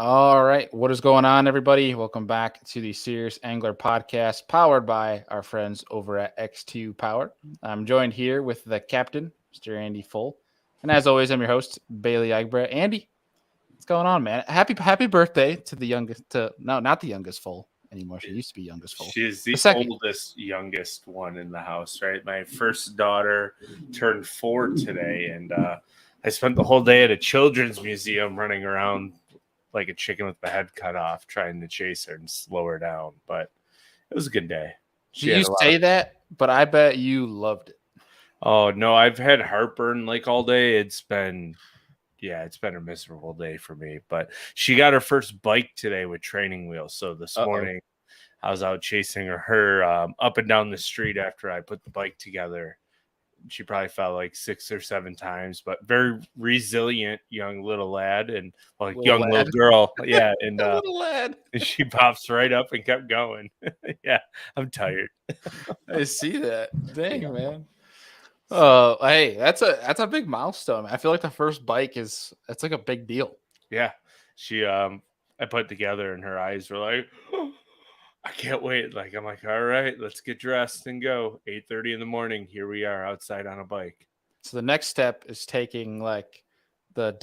All right. What is going on, everybody? Welcome back to the Serious Angler podcast powered by our friends over at X2 Power. I'm joined here with the captain, Mr. Andy Full. And as always, I'm your host, Bailey Egbert. Andy, what's going on, man? Happy birthday to the youngest, not the youngest Full anymore. She used to be youngest Full. She's the second. oldest, youngest one in the house, right? My first daughter turned 4 today, and I spent the whole day at a children's museum running around like a chicken with the head cut off, trying to chase her and slow her down. But it was a good day. You say that, but I bet you loved it. Oh, no, I've had heartburn like all day. It's been a miserable day for me. But she got her first bike today with training wheels. So this morning I was out chasing her up and down the street after I put the bike together. She probably fell like 6 or 7 times, but very resilient young little lad and little girl. Yeah. And little lad. She pops right up and kept going. Yeah, I'm tired. I see that. Dang, man. Oh, hey, that's a big milestone. I feel like the first bike that's like a big deal. Yeah. She I put it together and her eyes were like, oh, I can't wait. Like, I'm like, all right, let's get dressed and go. 8:30 in the morning. Here we are outside on a bike. So the next step is taking like the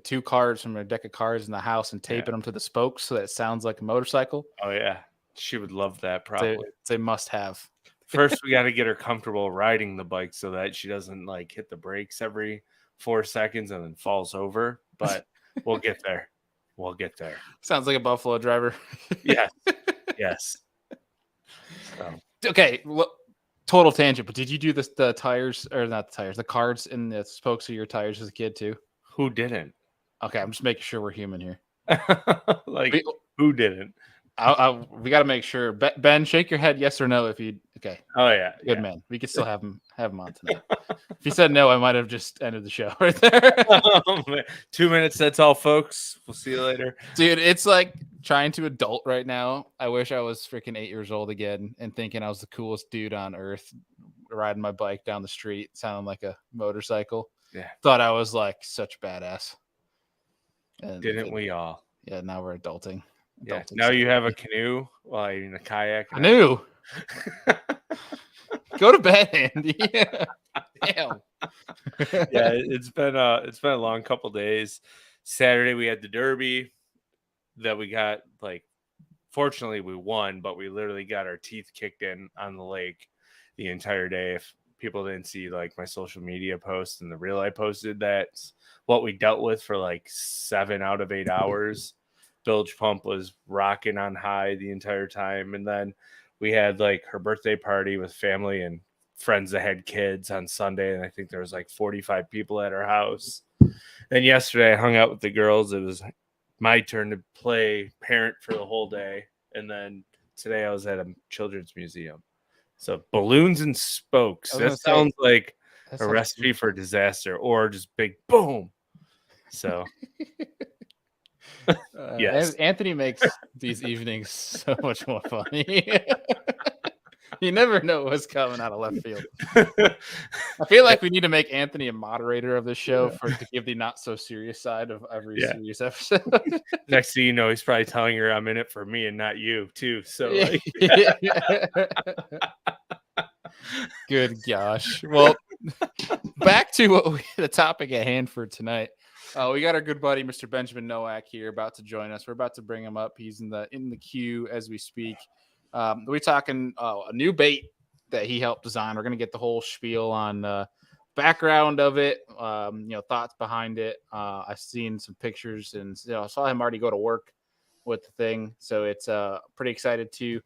2 cards from a deck of cards in the house and taping them to the spokes so that it sounds like a motorcycle. Oh yeah. She would love that probably. It's a must have. First, we got to get her comfortable riding the bike so that she doesn't like hit the brakes every 4 seconds and then falls over. But we'll get there. We'll get there. Sounds like a Buffalo driver. Yes. Yes. So. Okay. Total tangent, but did you do the tires or not the tires, the cards in the spokes of your tires as a kid too? Who didn't? Okay, I'm just making sure we're human here. Who didn't? We got to make sure. Ben, shake your head yes or no if you. Okay. Oh yeah, good man. We could still have him on tonight. If he said no, I might have just ended the show right there. 2 minutes. That's all, folks. We'll see you later, dude. It's like trying to adult right now. I wish I was freaking 8 years old again and thinking I was the coolest dude on earth, riding my bike down the street, sounding like a motorcycle. Yeah. Thought I was like such badass. And didn't we all? Yeah. Now we're adulting. Yeah. Now you have a canoe while you're in a kayak. Canoe. Go to bed, Andy. Damn. Yeah, it's been a long couple days. Saturday we had the Derby that we got, like, fortunately we won, but we literally got our teeth kicked in on the lake the entire day. If people didn't see like my social media posts and the reel I posted, that's what we dealt with for like 7 out of 8 hours. Bilge pump was rocking on high the entire time. And then we had like her birthday party with family and friends that had kids on Sunday. And I think there was like 45 people at our house. And yesterday I hung out with the girls. It was my turn to play parent for the whole day. And then today I was at a children's museum. So balloons and spokes. That sounds like a recipe for disaster or just big boom. So... Yes. Anthony makes these evenings so much more funny. You never know what's coming out of left field. I feel like we need to make Anthony a moderator of this show to give the not so serious side of every serious episode. Next thing you know, he's probably telling her I'm in it for me and not you too. So good gosh. Well, back to the topic at hand for tonight. We got our good buddy, Mr. Benjamin Nowak, here about to join us. We're about to bring him up. He's in the queue as we speak. We're talking a new bait that he helped design. We're going to get the whole spiel on the background of it, thoughts behind it. I've seen some pictures and I saw him already go to work with the thing. So it's pretty excited to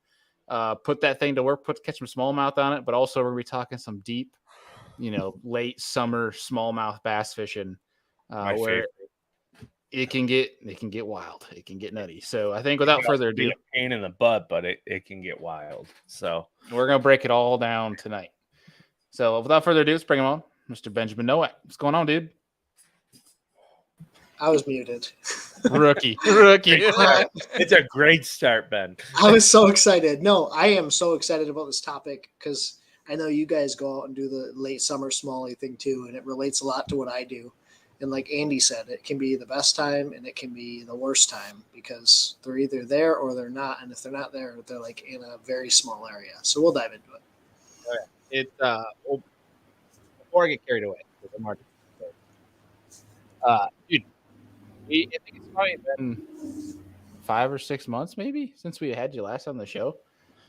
put that thing to work, catch some smallmouth on it. But also we're going to be talking some deep, late summer smallmouth bass fishing. Where favorite. it can get wild, it can get nutty. So I think without further ado, a pain in the butt, but it can get wild. So we're gonna break it all down tonight. So without further ado, let's bring him on, Mr. Benjamin Nowak. What's going on, dude? I was muted. Rookie. It's a great start, Ben. I was so excited. No, I am so excited about this topic because I know you guys go out and do the late summer smallie thing too, and it relates a lot to what I do. And like Andy said, it can be the best time and it can be the worst time because they're either there or they're not. And if they're not there, they're like in a very small area. So we'll dive into it. It's well, before I get carried away, because I'm already dude, I think it's probably been 5 or 6 months maybe since we had you last on the show.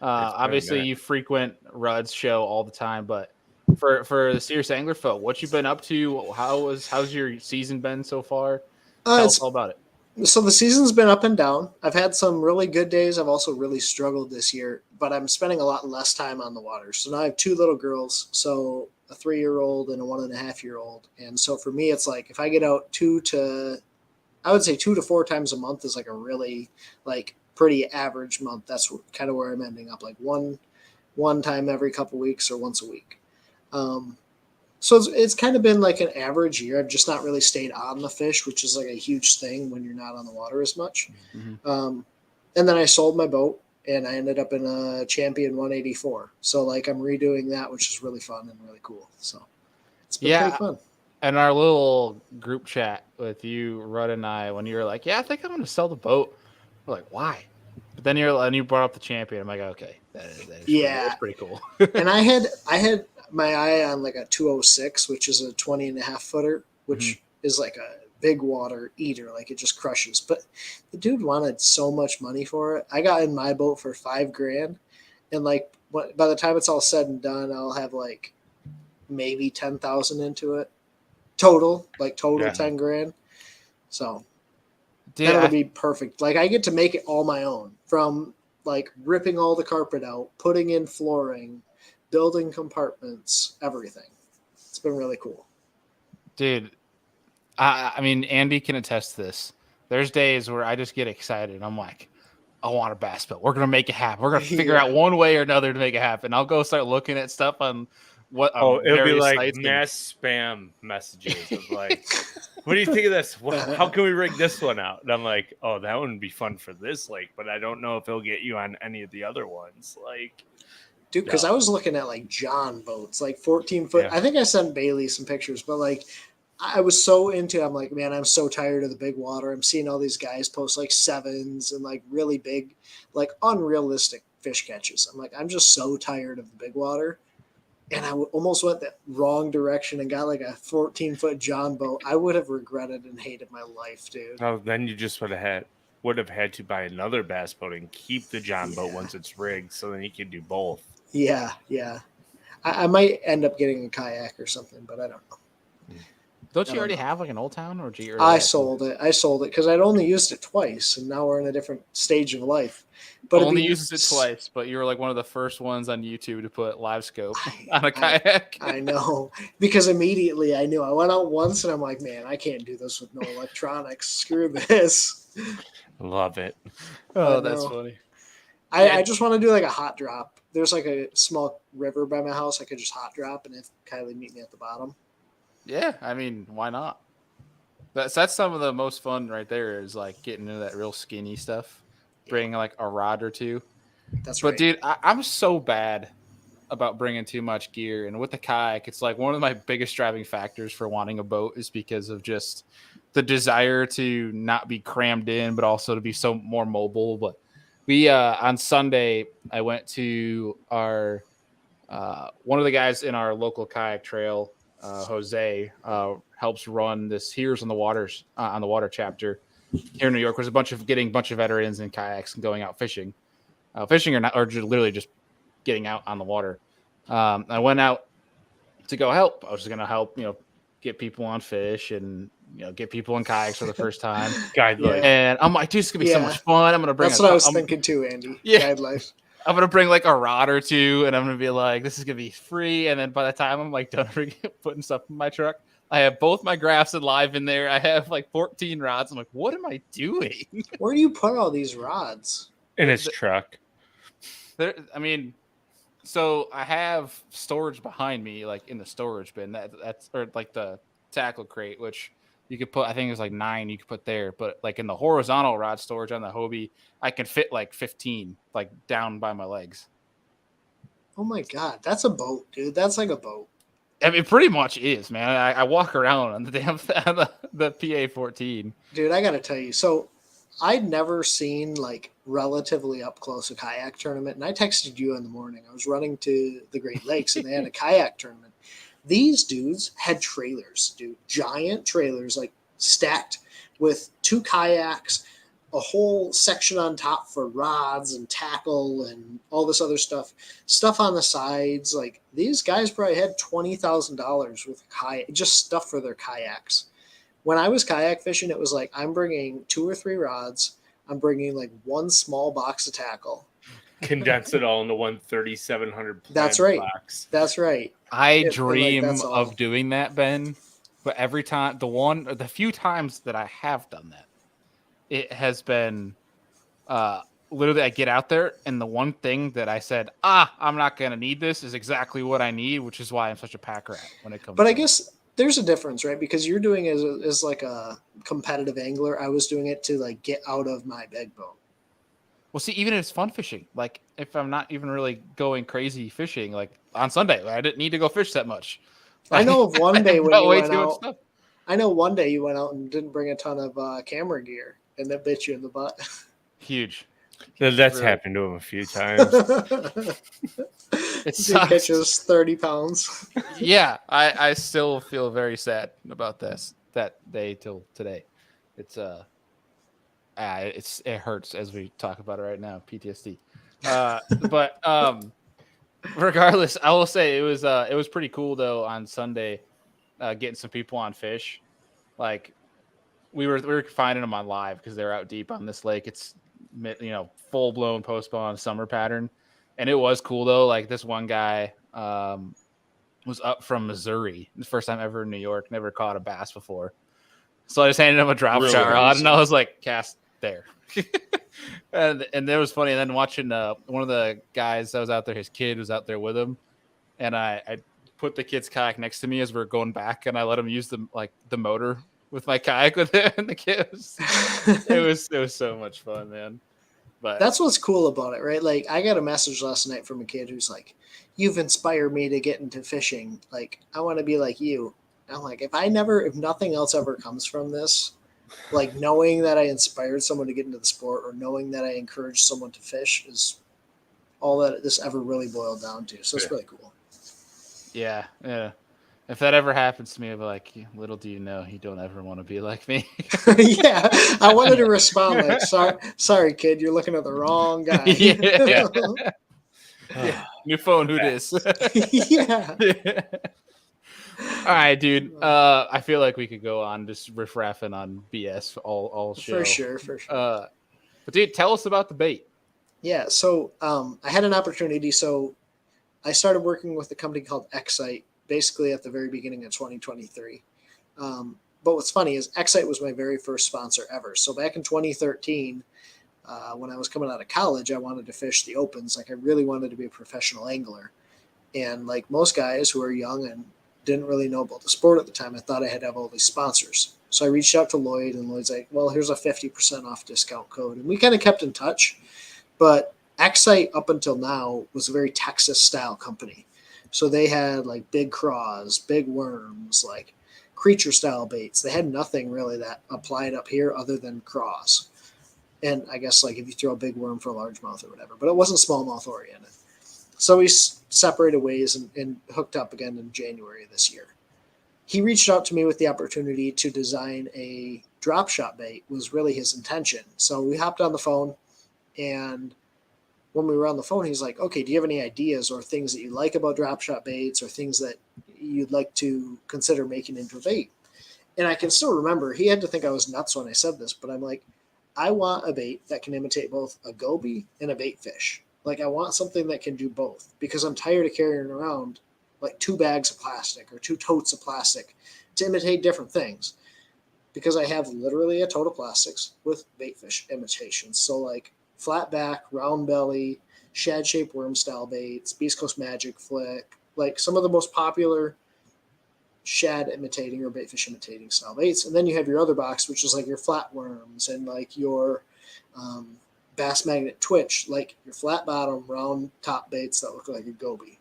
Obviously, you frequent Rudd's show all the time, but for the Serious Angler folk, what you been up to? How's your season been so far? Tell us all about it. So the season's been up and down. I've had some really good days. I've also really struggled this year, but I'm spending a lot less time on the water. So now I have 2 little girls, so a 3-year-old and a 1.5-year-old. And so for me, it's like if I get out 2 to 4 times a month is like a really like pretty average month. That's kind of where I'm ending up, like one time every couple weeks or once a week. So it's kind of been like an average year. I've just not really stayed on the fish, which is like a huge thing when you're not on the water as much. Mm-hmm. And then I sold my boat and I ended up in a Champion 184. So like I'm redoing that, which is really fun and really cool. So it's been pretty fun. And our little group chat with you, Rudd, and I, when you were like, "Yeah, I think I'm going to sell the boat," we're like, "Why?" But then you brought up the Champion. I'm like, "Okay, that is that's pretty cool." And I had my eye on like a 206, which is a 20.5 footer, which is like a big water eater, like it just crushes. But the dude wanted so much money for it. I got in my boat for $5,000, and like by the time it's all said and done, I'll have like maybe 10,000 into it. Total 10 grand. So that'll be perfect. Like I get to make it all my own, from like ripping all the carpet out, putting in flooring, building compartments, everything. It's been really cool. Dude, I mean, Andy can attest to this. There's days where I just get excited. I'm like, I want a bass boat. We're going to make it happen. We're going to figure out one way or another to make it happen. I'll go start looking at stuff on it'll be like mass spam messages of like, what do you think of this? How can we rig this one out? And I'm like, oh, that one would be fun for this lake, but I don't know if it'll get you on any of the other ones. Like, dude, because I was looking at like John boats, like 14 foot. Yeah. I think I sent Bailey some pictures, but like I was so into it. I'm like, man, I'm so tired of the big water. I'm seeing all these guys post like 7s and like really big, like unrealistic fish catches. I'm like, I'm just so tired of the big water. And I almost went the wrong direction and got like a 14-foot John boat. I would have regretted and hated my life, dude. Oh, then you just would have had to buy another bass boat and keep the John boat once it's rigged, so then you can do both. Yeah. I might end up getting a kayak or something, but I don't know. Don't you already have like an Old Town, or did you? I sold it because I'd only used it twice, and now we're in a different stage of life. But only uses it twice, but you were like one of the first ones on YouTube to put live scope on a kayak. I know, because immediately I knew. I went out once and I'm like, man, I can't do this with no electronics. Screw this. Love it. Oh, that's funny. I just want to do like a hot drop. There's like a small river by my house. I could just hot drop and have Kylie meet me at the bottom. Yeah, I mean, why not? That's some of the most fun right there, is like getting into that real skinny stuff. Bring like a rod or two. That's right. But dude, I'm so bad about bringing too much gear. And with the kayak, it's like one of my biggest driving factors for wanting a boat is because of just the desire to not be crammed in, but also to be so more mobile. But we on Sunday, I went to our one of the guys in our local kayak trail, Jose, helps run this Here's on the Water chapter here in New York. Was getting a bunch of veterans in kayaks and going out fishing or literally just getting out on the water. I went out to go help. I was just going to help, get people on fish and, get people in kayaks for the first time. Guide life. And I'm like, dude, it's going to be so much fun. I'm going to bring That's what I was thinking too, Andy. Yeah. Guide life. I'm going to bring like a rod or two, and I'm going to be like, this is going to be free. And then by the time I'm like done putting stuff in my truck, I have both my graphs and live in there. I have like 14 rods. I'm like, what am I doing? Where do you put all these rods? In his truck. So I have storage behind me, like in the storage bin. That's or like the tackle crate, which you could put, I think it was like 9 you could put there. But like in the horizontal rod storage on the Hobie, I can fit like 15, like down by my legs. Oh my God. That's a boat, dude. That's like a boat. I mean, it pretty much is, man. I walk around on the damn the PA-14. Dude, I gotta tell you, so I'd never seen like relatively up close a kayak tournament, and I texted you in the morning. I was running to the Great Lakes, and they had a kayak tournament. These dudes had trailers, dude, giant trailers, like stacked with 2 kayaks, a whole section on top for rods and tackle and all this other stuff on the sides. Like these guys probably had $20,000 with just stuff for their kayaks. When I was kayak fishing, it was like I'm bringing 2 or 3 rods. I'm bringing like 1 small box of tackle. Condense it all into one 3,700 That's right. box. That's right. I dream of doing that, Ben. But every time, the few times that I have done that, it has been literally I get out there and the one thing that I said, I'm not going to need this is exactly what I need, which is why I'm such a pack rat when it comes But to I guess there's a difference, right? Because you're doing it as like a competitive angler. I was doing it to like get out of my big boat. Well, see, even if it's fun fishing, like if I'm not even really going crazy fishing, like on Sunday, I didn't need to go fish that much. I know of one day when you went out. Stuff. I know one day you went out and didn't bring a ton of camera gear, and that bit you in the butt. Huge. That's really happened to him a few times. It catches 30 pounds. Yeah, I still feel very sad about that day till today. It hurts as we talk about it right now. PTSD. But regardless, I will say it was pretty cool though on Sunday, getting some people on fish. Like we were finding them on live because they're out deep on this lake. It's full blown post spawn summer pattern, and it was cool though. Like this one guy was up from Missouri, the first time ever in New York, never caught a bass before. So I just handed him a Dropshot rod, and I was like, cast there. and it was funny. And then watching one of the guys that was out there, his kid was out there with him, and I put the kid's kayak next to me as we are going back, and I let him use the motor with my kayak with him and the kids. it was so much fun, man. But that's what's cool about it, right? Like I got a message last night from a kid who's like, "You've inspired me to get into fishing. Like I want to be like you." I'm like, if nothing else ever comes from this, like knowing that I inspired someone to get into the sport or knowing that I encouraged someone to fish is all that this ever really boiled down to. So it's really cool. Yeah. If that ever happens to me, I'll be like, little do you know, you don't ever want to be like me. Yeah. I wanted to respond like, sorry, kid, you're looking at the wrong guy. Yeah. New phone, who dis? Yeah. All right, dude. I feel like we could go on just riff-raffing on BS all show. For sure. But dude, tell us about the bait. Yeah, so I had an opportunity. So I started working with a company called Excite, basically at the very beginning of 2023. But what's funny is Excite was my very first sponsor ever. So back in 2013, when I was coming out of college, I wanted to fish the opens. Like I really wanted to be a professional angler. And like most guys who are young and didn't really know about the sport at the time, I thought I had to have all these sponsors. So I reached out to Lloyd, and Lloyd's like, well, here's a 50% off discount code. And we kind of kept in touch. But Excite up until now was a very Texas style company. So they had like big craws, big worms, like creature style baits. They had nothing really that applied up here other than craws. And I guess like if you throw a big worm for a largemouth or whatever, but it wasn't smallmouth oriented. So we separated ways and hooked up again in January of this year. He reached out to me with the opportunity to design a Dropshot bait was really his intention. So we hopped on the phone, and when we were on the phone, he's like, okay, do you have any ideas or things that you like about Dropshot baits or things that you'd like to consider making into a bait? And I can still remember he had to think I was nuts when I said this, but I'm like, I want a bait that can imitate both a goby and a bait fish. Like I want something that can do both because I'm tired of carrying around like 2 bags of plastic or 2 totes of plastic to imitate different things, because I have literally a tote of plastics with bait fish imitations. So like flat back, round belly, shad shaped worm style baits, Beast Coast Magic Flick, like some of the most popular shad imitating or bait fish imitating style baits. And then you have your other box, which is like your flat worms and like your Bass Magnet Twitch, like your flat bottom, round top baits that look like a goby.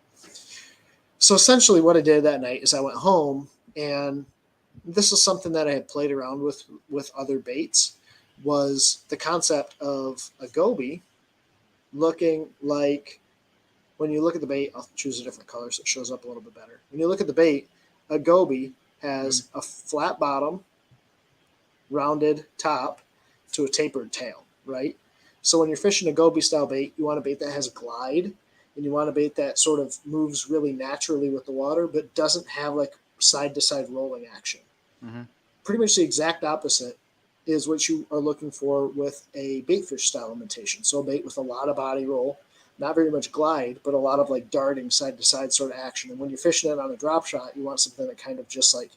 So essentially what I did that night is I went home, and this is something that I had played around with other baits, was the concept of a goby looking like, when you look at the bait, I'll choose a different color so it shows up a little bit better. When you look at the bait, a goby has a flat bottom, rounded top to a tapered tail, right? So when you're fishing a goby style bait, you want a bait that has glide, and you want a bait that sort of moves really naturally with the water, but doesn't have like side to side rolling action. Mm-hmm. Pretty much the exact opposite is what you are looking for with a baitfish style imitation. So a bait with a lot of body roll, not very much glide, but a lot of like darting side to side sort of action. And when you're fishing it on a drop shot, you want something that kind of just like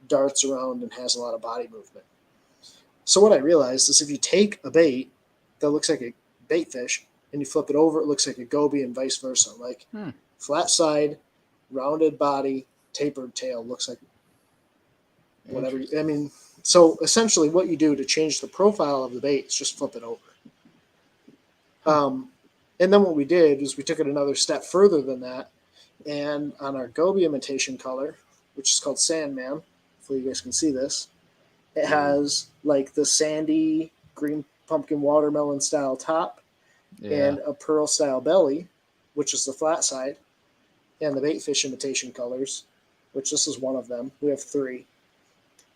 darts around and has a lot of body movement. So what I realized is if you take a bait that looks like a bait fish and you flip it over, it looks like a goby, and vice versa. Like flat side, rounded body, tapered tail looks like whatever. I mean, so essentially what you do to change the profile of the bait is just flip it over. And then what we did is we took it another step further than that. And on our goby imitation color, which is called Sandman, hopefully you guys can see this, it has like the sandy green pumpkin watermelon style top and a pearl style belly, which is the flat side, and the baitfish imitation colors, which this is one of them. We have 3.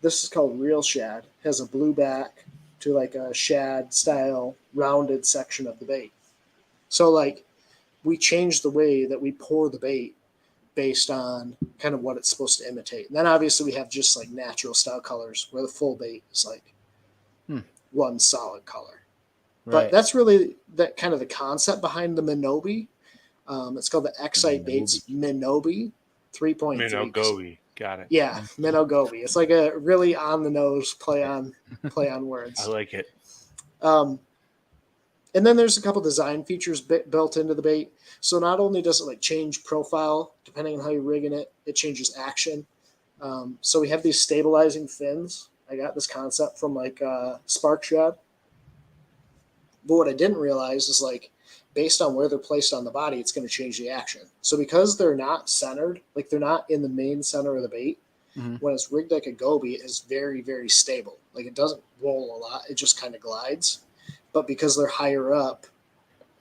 This is called Real Shad. It has a blue back to like a shad style rounded section of the bait. So like we changed the way that we pour the bait based on kind of what it's supposed to imitate. And then obviously we have just like natural style colors where the full bait is like one solid color. Right. But that's really that kind of the concept behind the Minobi. It's called the Excite Baits Minobi 3.3. Minogobi. Got it. Yeah, Minogobi. It's like a really on the nose play on words. I like it. And then there's a couple design features built into the bait. So not only does it like change profile depending on how you're rigging it, it changes action. So we have these stabilizing fins. I got this concept from like Spark Shad. But what I didn't realize is like based on where they're placed on the body, it's going to change the action. So because they're not centered, like they're not in the main center of the bait, when it's rigged like a goby, it is very, very stable. Like it doesn't roll a lot. It just kind of glides. But because they're higher up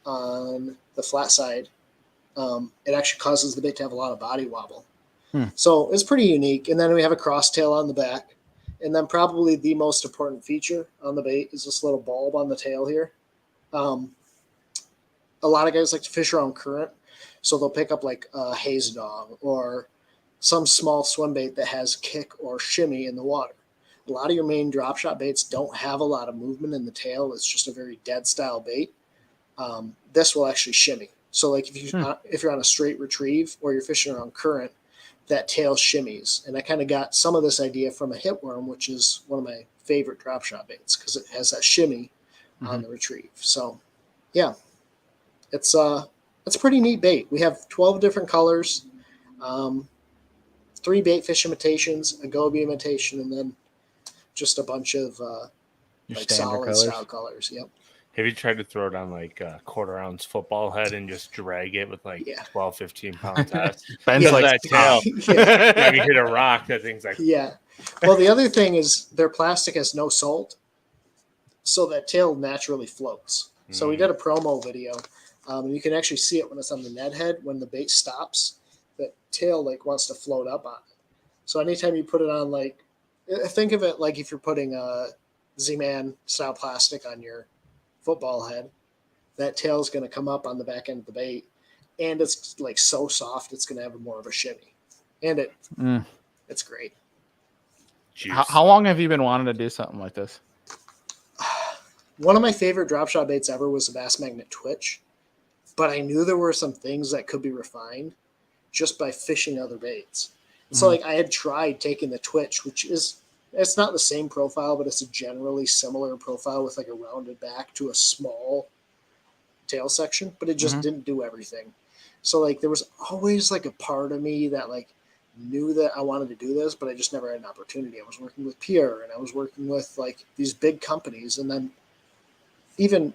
on the flat side, it actually causes the bait to have a lot of body wobble. So it's pretty unique. And then we have a cross tail on the back. And then probably the most important feature on the bait is this little bulb on the tail here. A lot of guys like to fish around current, so they'll pick up like a haze dog or some small swim bait that has kick or shimmy in the water. A lot of your main drop shot baits don't have a lot of movement in the tail. It's just a very dead style bait. This will actually shimmy. So like if you're on a straight retrieve or you're fishing around current, that tail shimmies. And I kind of got some of this idea from a hitworm, which is one of my favorite drop shot baits because it has that shimmy on the retrieve. So yeah, it's a pretty neat bait. We have 12 different colors, 3 bait fish imitations, a goby imitation, and then just a bunch of like solid style colors. Yep. Have you tried to throw it on like a quarter-ounce football head and just drag it with like 12, 15 pound test? Ben's like that tail. If you hit a rock, that thing's like Well, the other thing is their plastic has no salt, so that tail naturally floats. So we did a promo video. And you can actually see it when it's on the Ned head. When the bait stops, that tail like wants to float up on it. So anytime you put it on, like, think of it like if you're putting a Z-Man style plastic on your football head, that tail is going to come up on the back end of the bait, and it's like so soft, it's going to have more of a shimmy, and it's great. How long have you been wanting to do something like this? One of my favorite drop shot baits ever was the Bass Magnet Twitch. But I knew there were some things that could be refined just by fishing other baits. So like I had tried taking the Twitch, which is, it's not the same profile, but it's a generally similar profile with like a rounded back to a small tail section, but it just didn't do everything. So like there was always like a part of me that like knew that I wanted to do this, but I just never had an opportunity. I was working with Pierre and I was working with like these big companies, and then even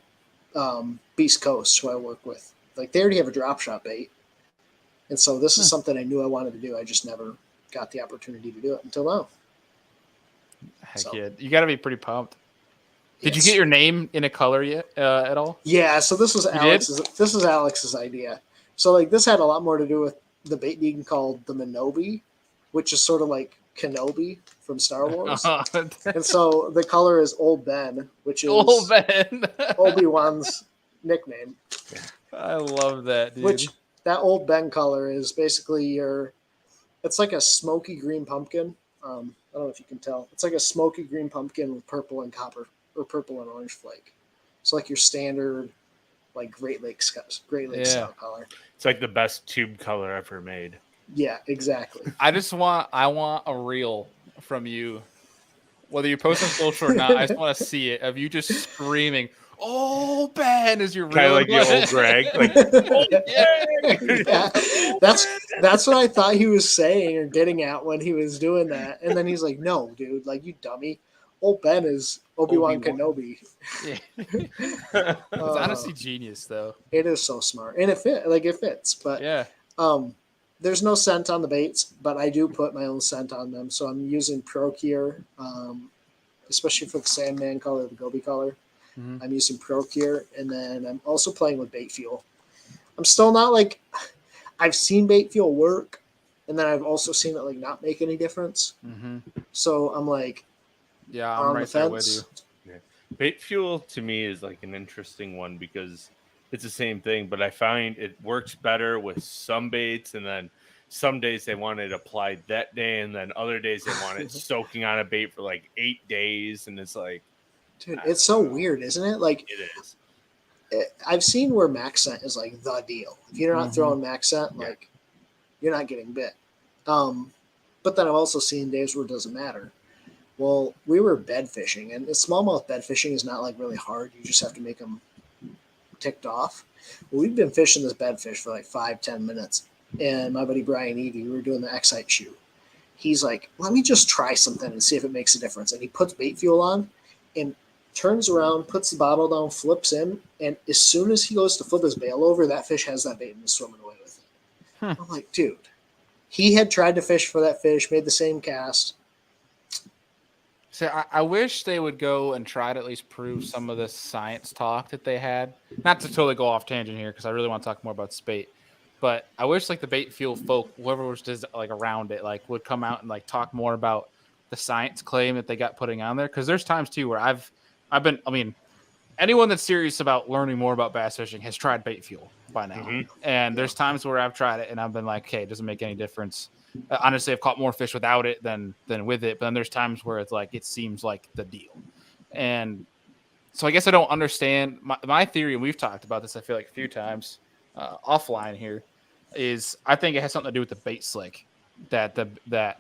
Beast Coast, who I work with, like they already have a drop shot bait, And so this is something I knew I wanted to do. I just never got the opportunity to do it until now. Heck So. yeah. You got to be pretty pumped. Did you Yes. get your name in a color yet at all? Yeah, so this was You did? Alex's. This was Alex's idea. So like this had a lot more to do with the bait being called the Minobi, which is sort of like Kenobi from Star Wars. And so the color is Old Ben, which is Old Ben. Obi-Wan's nickname. I love that, dude. Which that Old Ben color is basically it's like a smoky green pumpkin. I don't know if you can tell. It's like a smoky green pumpkin with purple and copper, or purple and orange flake. So like your standard, like Great Lakes style color. It's like the best tube color ever made. Yeah, exactly. I want a reel from you, whether you post on social or not. I just want to see it of you just screaming, "Oh, Ben!" as you're kind of like the old Greg. Like, yeah. That's what I thought he was saying or getting at when he was doing that, and then he's like, "No, dude, like you dummy. Old Ben is Obi-Wan Kenobi." Yeah. It's honestly genius, though. It is so smart, and it fits. But yeah, there's no scent on the baits, but I do put my own scent on them. So I'm using Procure, especially for the Sandman color, the Gobi color. Mm-hmm. I'm using Procure, and then I'm also playing with bait fuel. I'm still not like I've seen bait fuel work, and then I've also seen it like not make any difference. Mm-hmm. So I'm like, yeah, I'm right there with you. Yeah. Bait fuel to me is like an interesting one because it's the same thing, but I find it works better with some baits, and then some days they want it applied that day, and then other days they want it soaking on a bait for like 8 days, and it's like, dude, it's so weird, isn't it? Like it is. I've seen where max scent is like the deal. If you're not throwing max scent, like you're not getting bit. But then I've also seen days where it doesn't matter. Well, we were bed fishing, and smallmouth bed fishing is not like really hard. You just have to make them ticked off. Well, we've been fishing this bed fish for like 5-10 minutes, and my buddy Brian Evie, we were doing the Excite shoot. He's like, "Let me just try something and see if it makes a difference." And he puts bait fuel on, and turns around, puts the bottle down, flips in, and as soon as he goes to flip his bail over, that fish has that bait and is swimming away with it. I'm like, dude, he had tried to fish for that fish, made the same cast. So I wish they would go and try to at least prove some of the science talk that they had. Not to totally go off tangent here, because I really want to talk more about spate. But I wish like the bait fuel folk, whoever was just like around it, like would come out and like talk more about the science claim that they got putting on there. Because there's times too where I've been, I mean, anyone that's serious about learning more about bass fishing has tried bait fuel by now. Mm-hmm. And there's times where I've tried it and I've been like, okay, it doesn't make any difference. Honestly, I've caught more fish without it than with it. But then there's times where it's like, it seems like the deal. And so I guess I don't understand. My theory, and we've talked about this, I feel like a few times offline here, is I think it has something to do with the bait slick that the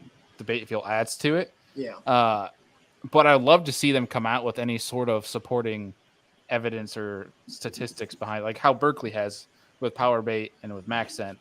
bait fuel adds to it. Yeah. But I'd love to see them come out with any sort of supporting evidence or statistics behind, like how Berkeley has with power bait and with max scent.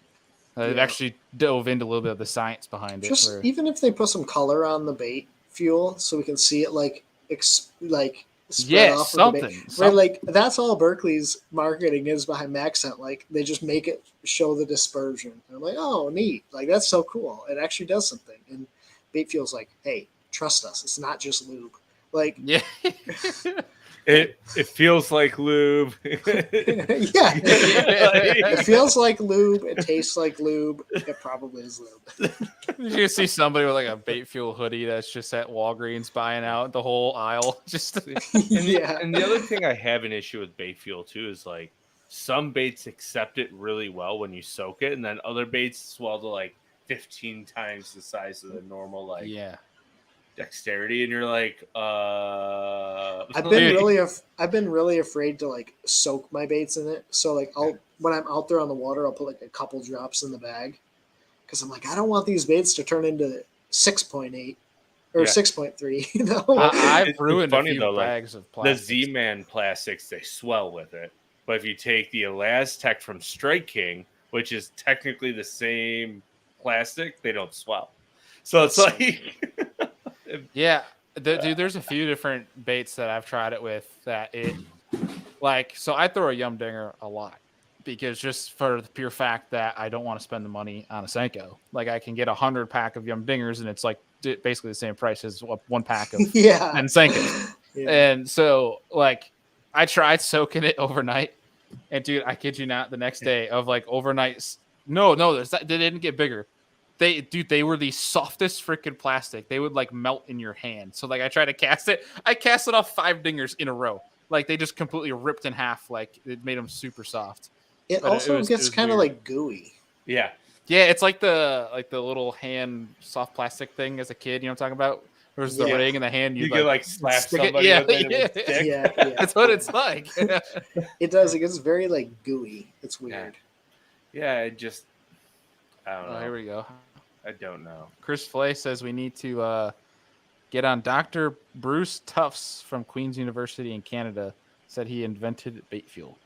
They've actually dove into a little bit of the science behind it. Even if they put some color on the bait fuel, so we can see it like spread off something. Right, like that's all Berkeley's marketing is behind max scent. Like they just make it show the dispersion. And I'm like, oh, neat! Like that's so cool. It actually does something. And bait fuel's like, hey, trust us. It's not just lube. Like, yeah. It feels like lube. Yeah. It feels like lube. It tastes like lube. It probably is lube. You see somebody with like a bait fuel hoodie that's just at Walgreens buying out the whole aisle. Just And the other thing I have an issue with bait fuel too is like some baits accept it really well when you soak it, and then other baits swell to like 15 times the size of the normal dexterity, and you're like, I've been really afraid to like soak my baits in it. So like when I'm out there on the water, I'll put like a couple drops in the bag because I'm like, I don't want these baits to turn into 6.8 or 6.3. You know, I've ruined a few bags of plastics. The Z-Man plastics, they swell with it, but if you take the Elastec from Strike King, which is technically the same plastic, they don't swell. So it's like. Yeah, dude, there's a few different baits that I've tried it with that it like, so I throw a Yum Dinger a lot. because just for the pure fact that I don't want to spend the money on a Senko. Like I can get 100 pack of Yum Dingers and it's like basically the same price as one pack of Yeah. 10 Senkos. Yeah. And so like I tried soaking it overnight, and dude, I kid you not, the next day of like overnight. No, they didn't get bigger. They were the softest freaking plastic. They would like melt in your hand. So like I tried to cast it. I cast it off 5 dingers in a row. Like they just completely ripped in half. Like it made them super soft. It But also it gets was kind of weird. like gooey. Yeah. Yeah, it's like the little hand soft plastic thing as a kid. You know what I'm talking about? There's the Yeah. ring in the hand. You could like slap stick it. somebody Yeah, with it. It would stick. Yeah. That's what it's like. It does. It gets very like gooey. It's weird. Yeah, it just I don't know. Oh, here we go. I don't know. Chris Flay says we need to get on Dr. Bruce Tufts from Queen's University in Canada. Said he invented bait fuel.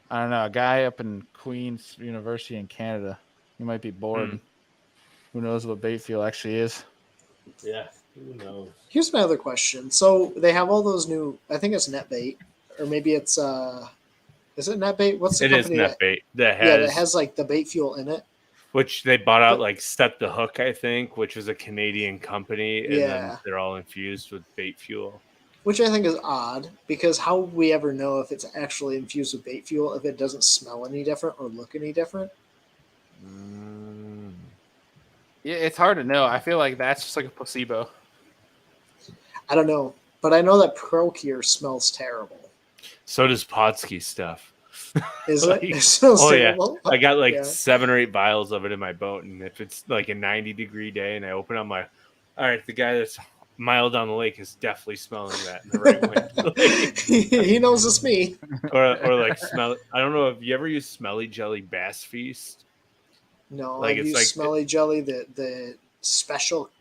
I don't know. A guy up in Queen's University in Canada. He might be bored. Who knows what bait fuel actually is? Yeah, who knows? Here's my other question. So they have all those new. I think it's NetBait, or maybe it's Is it NetBait? What's the It is company NetBait that has like the bait fuel in it? Which they bought out like Set the Hook, I think, which is a Canadian company, and then they're all infused with bait fuel. Which I think is odd, because how would we ever know if it's actually infused with bait fuel if it doesn't smell any different or look any different? Yeah, it's hard to know. I feel like that's just like a placebo. I don't know, but I know that Procure smells terrible. So does Potsky stuff. Is like, it? It smells terrible. Yeah. I got like 7 or 8 vials of it in my boat, and if it's like a 90-degree day and I open up all right, the guy that's mile down the lake is definitely smelling that in the right way. He knows it's me. Or like smell. I don't know if you ever use Smelly Jelly Bass Feast. No, like I've used Smelly Jelly, the special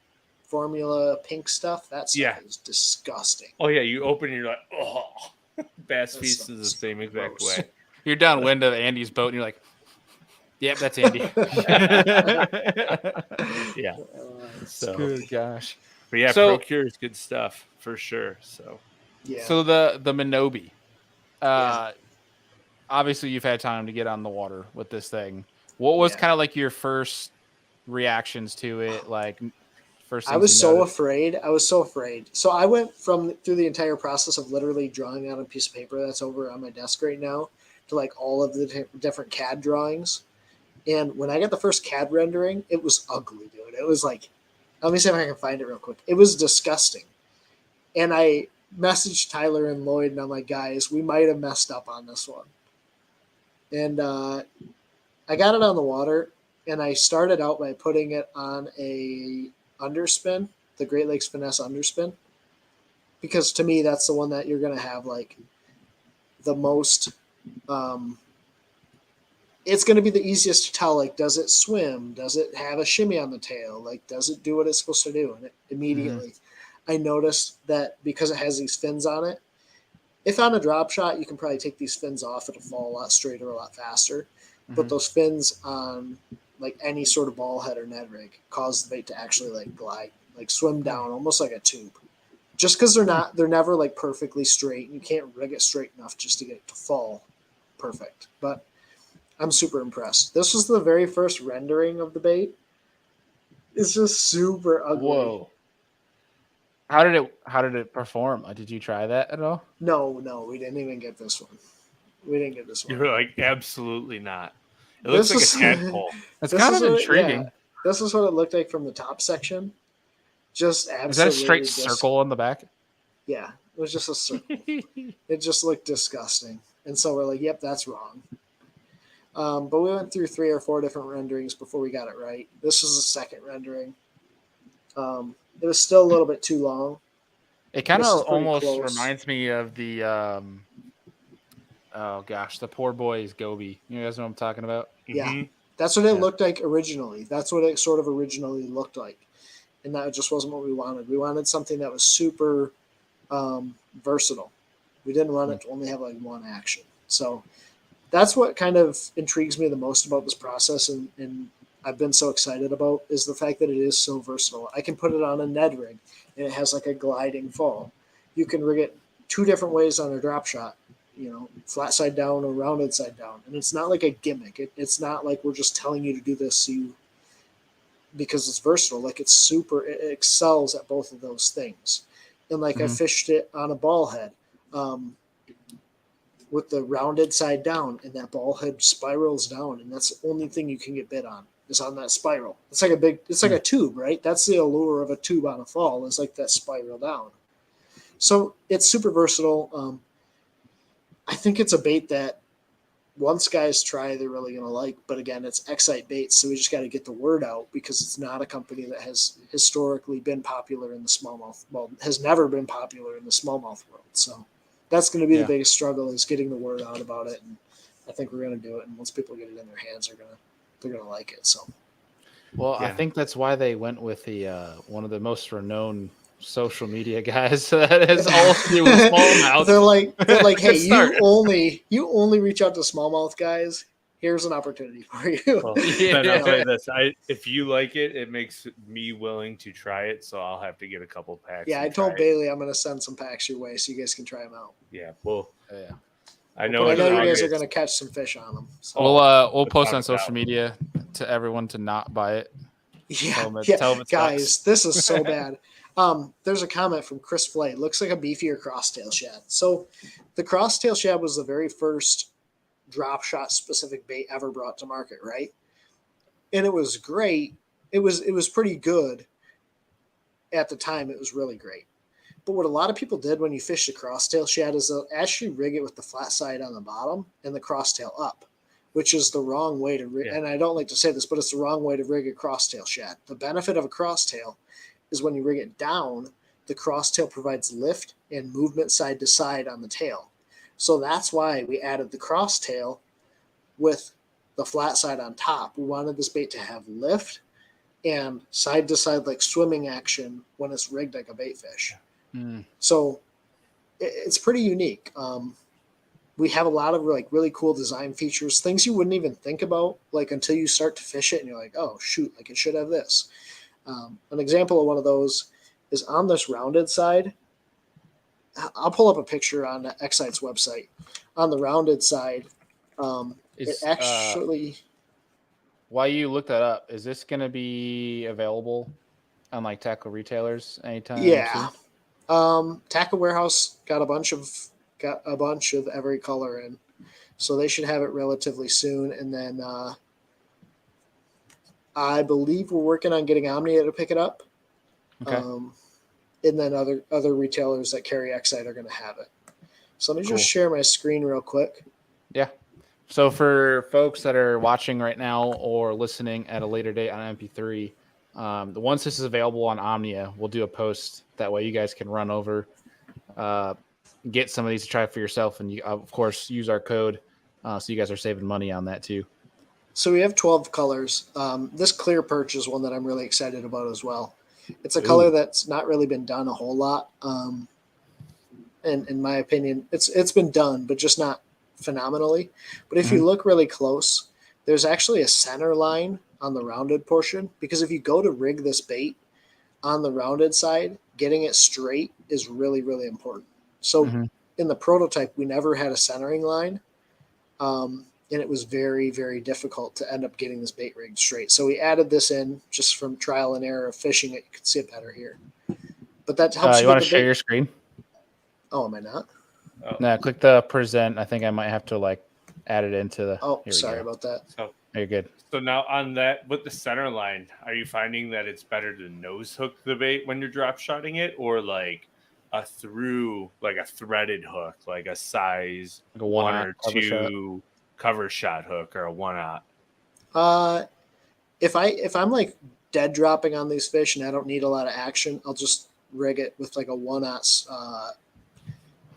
formula pink stuff. That stuff is disgusting. Oh yeah, you open and you're like, oh. Bass Feast is the same exact gross. way. You're downwind of Andy's boat and you're like, yep, that's Andy. Yeah. So good gosh. But yeah, Procure is good stuff for sure. So yeah. So the Minobi. Obviously you've had time to get on the water with this thing. What was kind of like your first reactions to it? Like first I was so afraid. So I went through the entire process of literally drawing out a piece of paper that's over on my desk right now to like all of the different CAD drawings. And when I got the first CAD rendering, it was ugly, dude. It was like, let me see if I can find it real quick. It was disgusting. And I messaged Tyler and Lloyd, and I'm like, guys, we might have messed up on this one. And I got it on the water, and I started out by putting it on a underspin, the Great Lakes Finesse underspin, because to me, that's the one that you're going to have like the most, it's going to be the easiest to tell, like, does it swim? Does it have a shimmy on the tail? Like, does it do what it's supposed to do? And immediately I noticed that because it has these fins on it, if on a drop shot, you can probably take these fins off, it'll fall a lot straighter, a lot faster. But those fins on like any sort of ball head or Ned rig cause the bait to actually like glide, like swim down almost like a tube. Just because they're never like perfectly straight. You can't rig it straight enough just to get it to fall perfect. But I'm super impressed. This was the very first rendering of the bait. It's just super ugly. Whoa. How did it perform? Did you try that at all? No, we didn't even get this one. You were like, absolutely not. It looks like a tadpole. That's kind of intriguing. This is what it looked like from the top section. Just absolutely. Is that a straight circle on the back? Yeah, it was just a circle. It just looked disgusting. And so we're like, yep, that's wrong. But we went through 3 or 4 different renderings before we got it right. This was the second rendering. It was still a little bit too long. It kind of almost reminds me of the oh gosh, the Poor Boys Goby. You guys know what I'm talking about? Yeah, that's what it looked like originally. That's what it sort of originally looked like, and that just wasn't what we wanted. We wanted something that was super versatile. We didn't want it to only have like one action. So that's what kind of intrigues me the most about this process, and I've been so excited about is the fact that it is so versatile. I can put it on a Ned rig, and it has like a gliding fall. You can rig it 2 different ways on a drop shot, flat side down or rounded side down. And it's not like a gimmick. It's not like we're just telling you to do this because it's versatile. Like it excels at both of those things. And like I fished it on a ball head with the rounded side down, and that ball head spirals down, and that's the only thing you can get bit on is on that spiral. It's like a tube, right? That's the allure of a tube on a fall, is like that spiral down. So it's super versatile. I think it's a bait that once guys try, they're really going to like. But again, it's Excite baits, so we just got to get the word out because it's not a company that has historically been popular in the smallmouth. Well, has never been popular in the smallmouth world. So that's going to be the biggest struggle, is getting the word out about it. And I think we're going to do it. And once people get it in their hands, they're going to like it. So, well, I think that's why they went with the one of the most renowned social media guys that has all to do with smallmouth. They're like, hey, you only reach out to smallmouth guys. Here's an opportunity for you. Well, Ben, I'll tell you this: if you like it, it makes me willing to try it. So I'll have to get a couple packs. Yeah, I told Bailey I'm going to send some packs your way so you guys can try them out. Yeah, well, yeah. I know you guys are going to catch some fish on them. So. We'll post on social media to everyone to not buy it. Yeah, tell them guys, this is so bad. There's a comment from Chris Flay. Looks like a beefier crosstail shad. So the crosstail shad was the very first drop shot specific bait ever brought to market, right? And it was great. It was pretty good at the time. It was really great. But what a lot of people did when you fish the crosstail shad is they'll actually rig it with the flat side on the bottom and the crosstail up, which is the wrong way to rig. Yeah. And I don't like to say this, but it's the wrong way to rig a crosstail shad. The benefit of a crosstail is when you rig it down, the crosstail provides lift and movement side to side on the tail. So that's why we added the crosstail with the flat side on top. We wanted this bait to have lift and side to side like swimming action when it's rigged like a bait fish. So it's pretty unique. We have a lot of like really cool design features, things you wouldn't even think about like until you start to fish it and you're like, oh shoot, like it should have this. An example of one of those is on this rounded side. I'll pull up a picture on Excite's website. On the rounded side, it actually. While you look that up, is this going to be available on like tackle retailers anytime? Yeah, Tackle Warehouse got a bunch of every color in, so they should have it relatively soon. And then I believe we're working on getting Omnia to pick it up. Okay. And then other retailers that carry Excite are going to have it. So let me just share my screen real quick. Yeah. So for folks that are watching right now or listening at a later date on MP3, once this is available on Omnia, we'll do a post. That way you guys can run over, get some of these to try for yourself. And you, of course, use our code. So you guys are saving money on that too. So we have 12 colors. This clear perch is one that I'm really excited about as well. It's a color that's not really been done a whole lot. And in my opinion, it's been done, but just not phenomenally. But if you look really close, there's actually a center line on the rounded portion, because if you go to rig this bait on the rounded side, getting it straight is really, really important. So in the prototype, we never had a centering line. And it was very, very difficult to end up getting this bait rigged straight. So we added this in just from trial and error of fishing it. You can see it better here. But that helps you want to share your screen? Oh, am I not? Oh. No, click the present. I think I might have to like add it into the. Oh, sorry about that. So you're good. So now on that, with the center line, are you finding that it's better to nose hook the bait when you're drop shotting it, or like a threaded hook, like a size like a 1 or 2 cover shot hook, or a 1/0? If I'm like dead dropping on these fish and I don't need a lot of action, I'll just rig it with like a 1/0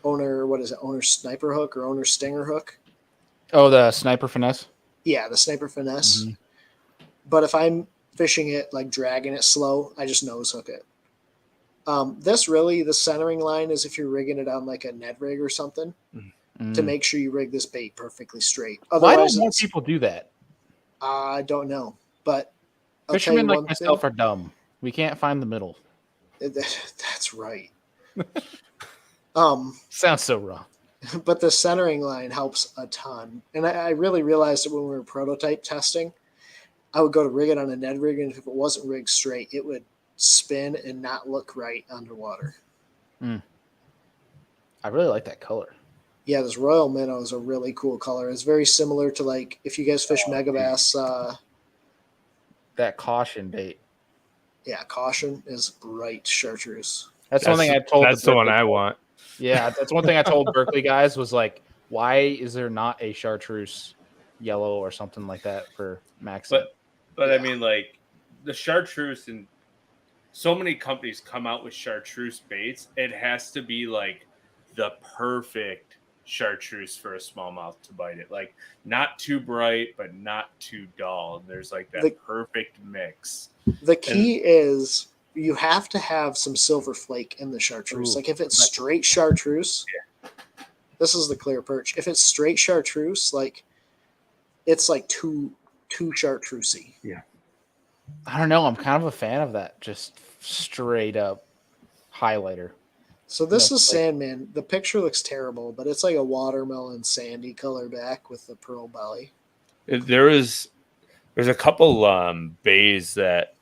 owner sniper hook or owner stinger hook. Oh, the sniper finesse. Yeah, the sniper finesse. But if I'm fishing it like dragging it slow, I just nose hook it. The centering line is if you're rigging it on like a Ned rig or something to make sure you rig this bait perfectly straight. Why don't more people do that? I don't know, but fishermen like myself are dumb. We can't find the middle. That's right. Sounds so wrong. but the centering line helps a ton. And I really realized it when we were prototype testing. I would go to rig it on a Ned rig, and if it wasn't rigged straight, it would spin and not look right underwater. I really like that color. Yeah, this Royal Minnow is a really cool color. It's very similar to, like, if you guys fish megabass. That caution bait. Yeah, caution is bright chartreuse. That's one thing I told. That's the one I want. Yeah, that's one thing I told Berkeley guys was like, why is there not a chartreuse yellow or something like that for Max? But I mean, like, the chartreuse, and so many companies come out with chartreuse baits. It has to be like the perfect chartreuse for a smallmouth to bite it. Like, not too bright, but not too dull. And there's like that perfect mix. The key is you have to have some silver flake in the chartreuse. Like, if it's straight chartreuse, this is the clear perch. If it's straight chartreuse, like, it's like too chartreusey. Yeah. I don't know. I'm kind of a fan of that. Just straight up highlighter. So this is Sandman. The picture looks terrible, but it's like a watermelon sandy color back with the pearl belly. There's a couple bays that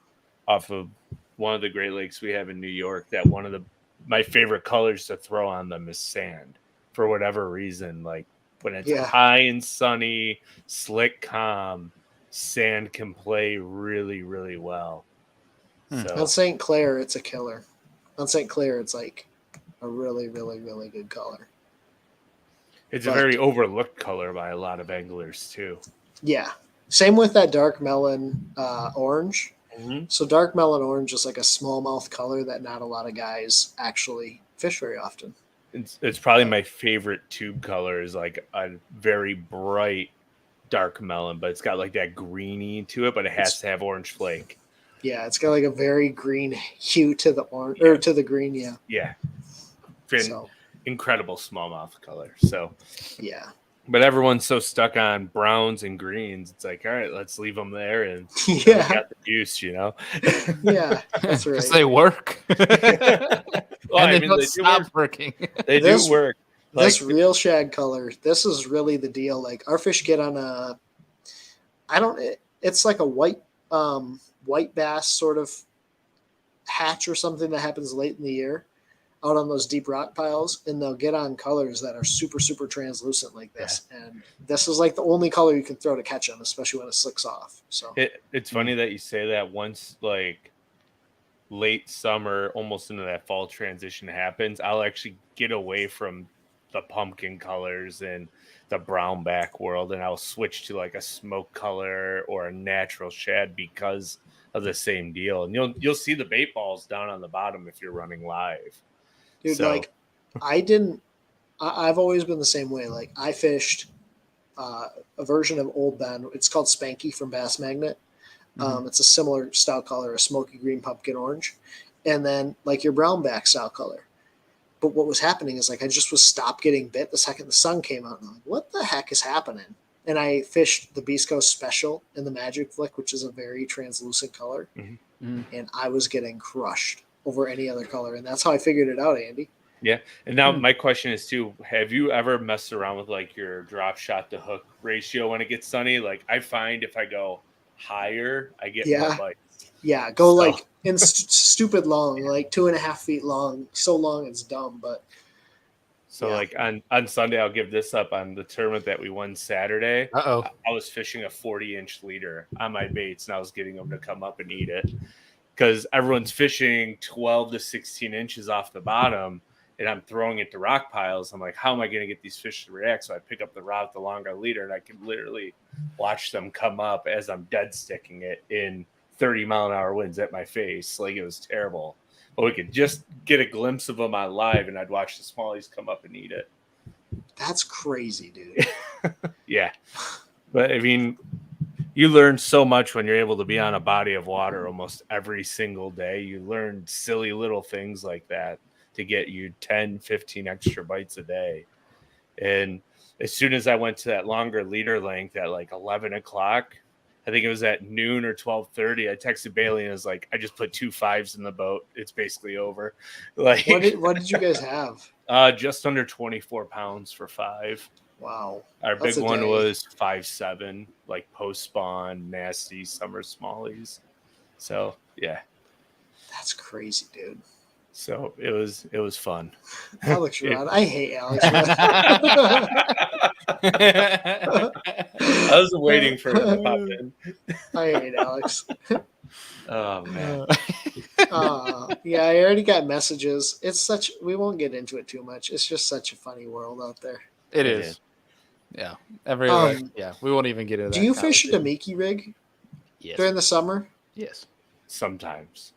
off of one of the Great Lakes we have in New York that one of my favorite colors to throw on them is sand for whatever reason. Like, when it's high and sunny, slick, calm, sand can play really, really well. So. On St. Clair, it's a killer. On St. Clair, it's like a really, really, really good color. It's a very overlooked color by a lot of anglers too. Yeah. Same with that dark melon orange. Mm-hmm. So dark melon orange is like a smallmouth color that not a lot of guys actually fish very often. It's probably my favorite tube color is like a very bright dark melon, but it's got like that greeny to it, but it has to have orange flake. Yeah, it's got like a very green hue to the orange or to the green. Yeah. Yeah. Incredible smallmouth color. So yeah. But everyone's so stuck on browns and greens. It's like, all right, let's leave them there and got the juice, Yeah, that's right. Because they work. Well, and they don't stop working. They do work. Like, this real shag color, this is really the deal. Like, our fish get on it's like a white bass sort of hatch or something that happens late in the year out on those deep rock piles, and they'll get on colors that are super, super translucent like this. Yeah. And this is like the only color you can throw to catch them, especially when it slicks off. So it's funny that you say that. Once like late summer, almost into that fall transition happens, I'll actually get away from the pumpkin colors and the brown back world, and I'll switch to like a smoke color or a natural shad because of the same deal. And you'll see the bait balls down on the bottom if you're running live. Dude, like, I've always been the same way. Like, I fished a version of Old Ben. It's called Spanky from Bass Magnet. It's a similar style color, a smoky green pumpkin orange, and then like your brown back style color. But what was happening is, like, I just was stopped getting bit the second the sun came out. And I'm like, what the heck is happening? And I fished the Beast Coast Special in the Magic Flick, which is a very translucent color. And I was getting crushed over any other color. And that's how I figured it out, Andy. Yeah. And now my question is too, have you ever messed around with like your drop shot to hook ratio when it gets sunny? Like, I find if I go higher, I get more bites. Yeah. Go like in stupid long, like 2.5 feet long. So long it's dumb, but. So like on Sunday, I'll give this up on the tournament that we won Saturday. I was fishing a 40-inch leader on my baits, and I was getting them to come up and eat it because everyone's fishing 12 to 16 inches off the bottom, and I'm throwing it to rock piles. I'm like, how am I going to get these fish to react? So I pick up the rod with the longer leader, and I can literally watch them come up as I'm dead sticking it in 30-mile-an-hour winds at my face. Like, it was terrible. But we could just get a glimpse of them on live, and I'd watch the smallies come up and eat it. That's crazy, dude. Yeah. But, I mean, you learn so much when you're able to be on a body of water almost every single day. You learn silly little things like that to get you 10, 15 extra bites a day. And as soon as I went to that longer leader length at like 11 o'clock, I think it was at noon or 12:30. I texted Bailey and was like, I just put 2 5s in the boat. It's basically over. Like, what did you guys have? Just under 24 pounds for 5. Wow. Our That's big a one day. was 5'7", like post spawn, nasty summer smallies. So yeah, That's crazy, dude. so it was fun. Alex It- Rod. I hate Alex Rod. I was waiting for him to pop in. I hate Alex. Oh man, Yeah, I already got messages. We won't get into it too much. It's just such a funny world out there. It It is. is. Yeah. Yeah. We won't even get into that. Do you fish a conversation. Demiki rig Yes. during the summer? Yes. sometimes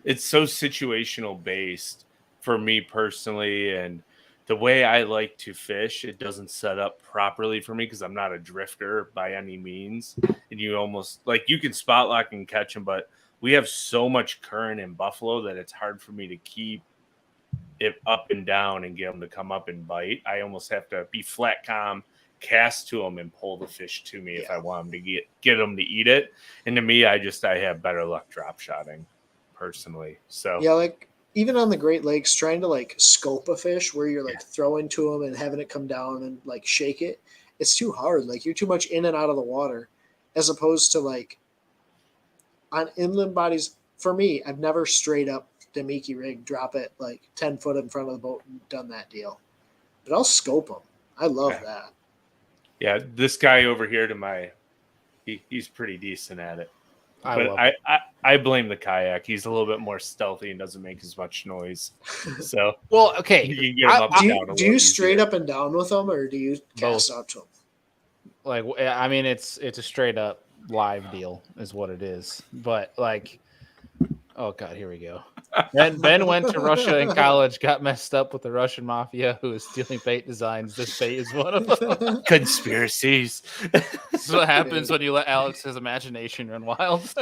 it's so situational based for me personally, and the way I like to fish, it doesn't set up properly for me because I'm not a drifter by any means. And you almost like you can spot lock and catch them, but we have so much current in Buffalo that it's hard for me to keep it up and down and get them to come up and bite. I almost have to be flat calm, cast to them, and pull the fish to me if I want them to get them to eat it. And to me, I have better luck drop shotting personally. So Yeah, like even on the Great Lakes, trying to like scope a fish where you're like throwing to them and having it come down and like shake it, it's too hard. Like you're too much in and out of the water, as opposed to like on inland bodies. For me, I've never straight up Demiki rig, drop it like 10 foot in front of the boat and done that deal. But I'll scope them. I love that. Yeah, this guy over here he's pretty decent at it. I blame the kayak. He's a little bit more stealthy and doesn't make as much noise. So well, okay. You can get him up and down do you straight up and down with them, or do you cast out to them? Like, I mean, it's a straight up live deal, is what it is. But like, oh god, here we go. Ben went to Russia in college, got messed up with the Russian mafia who was stealing bait designs. This bait is one of them. Conspiracies. This is what happens when you let Alex's imagination run wild.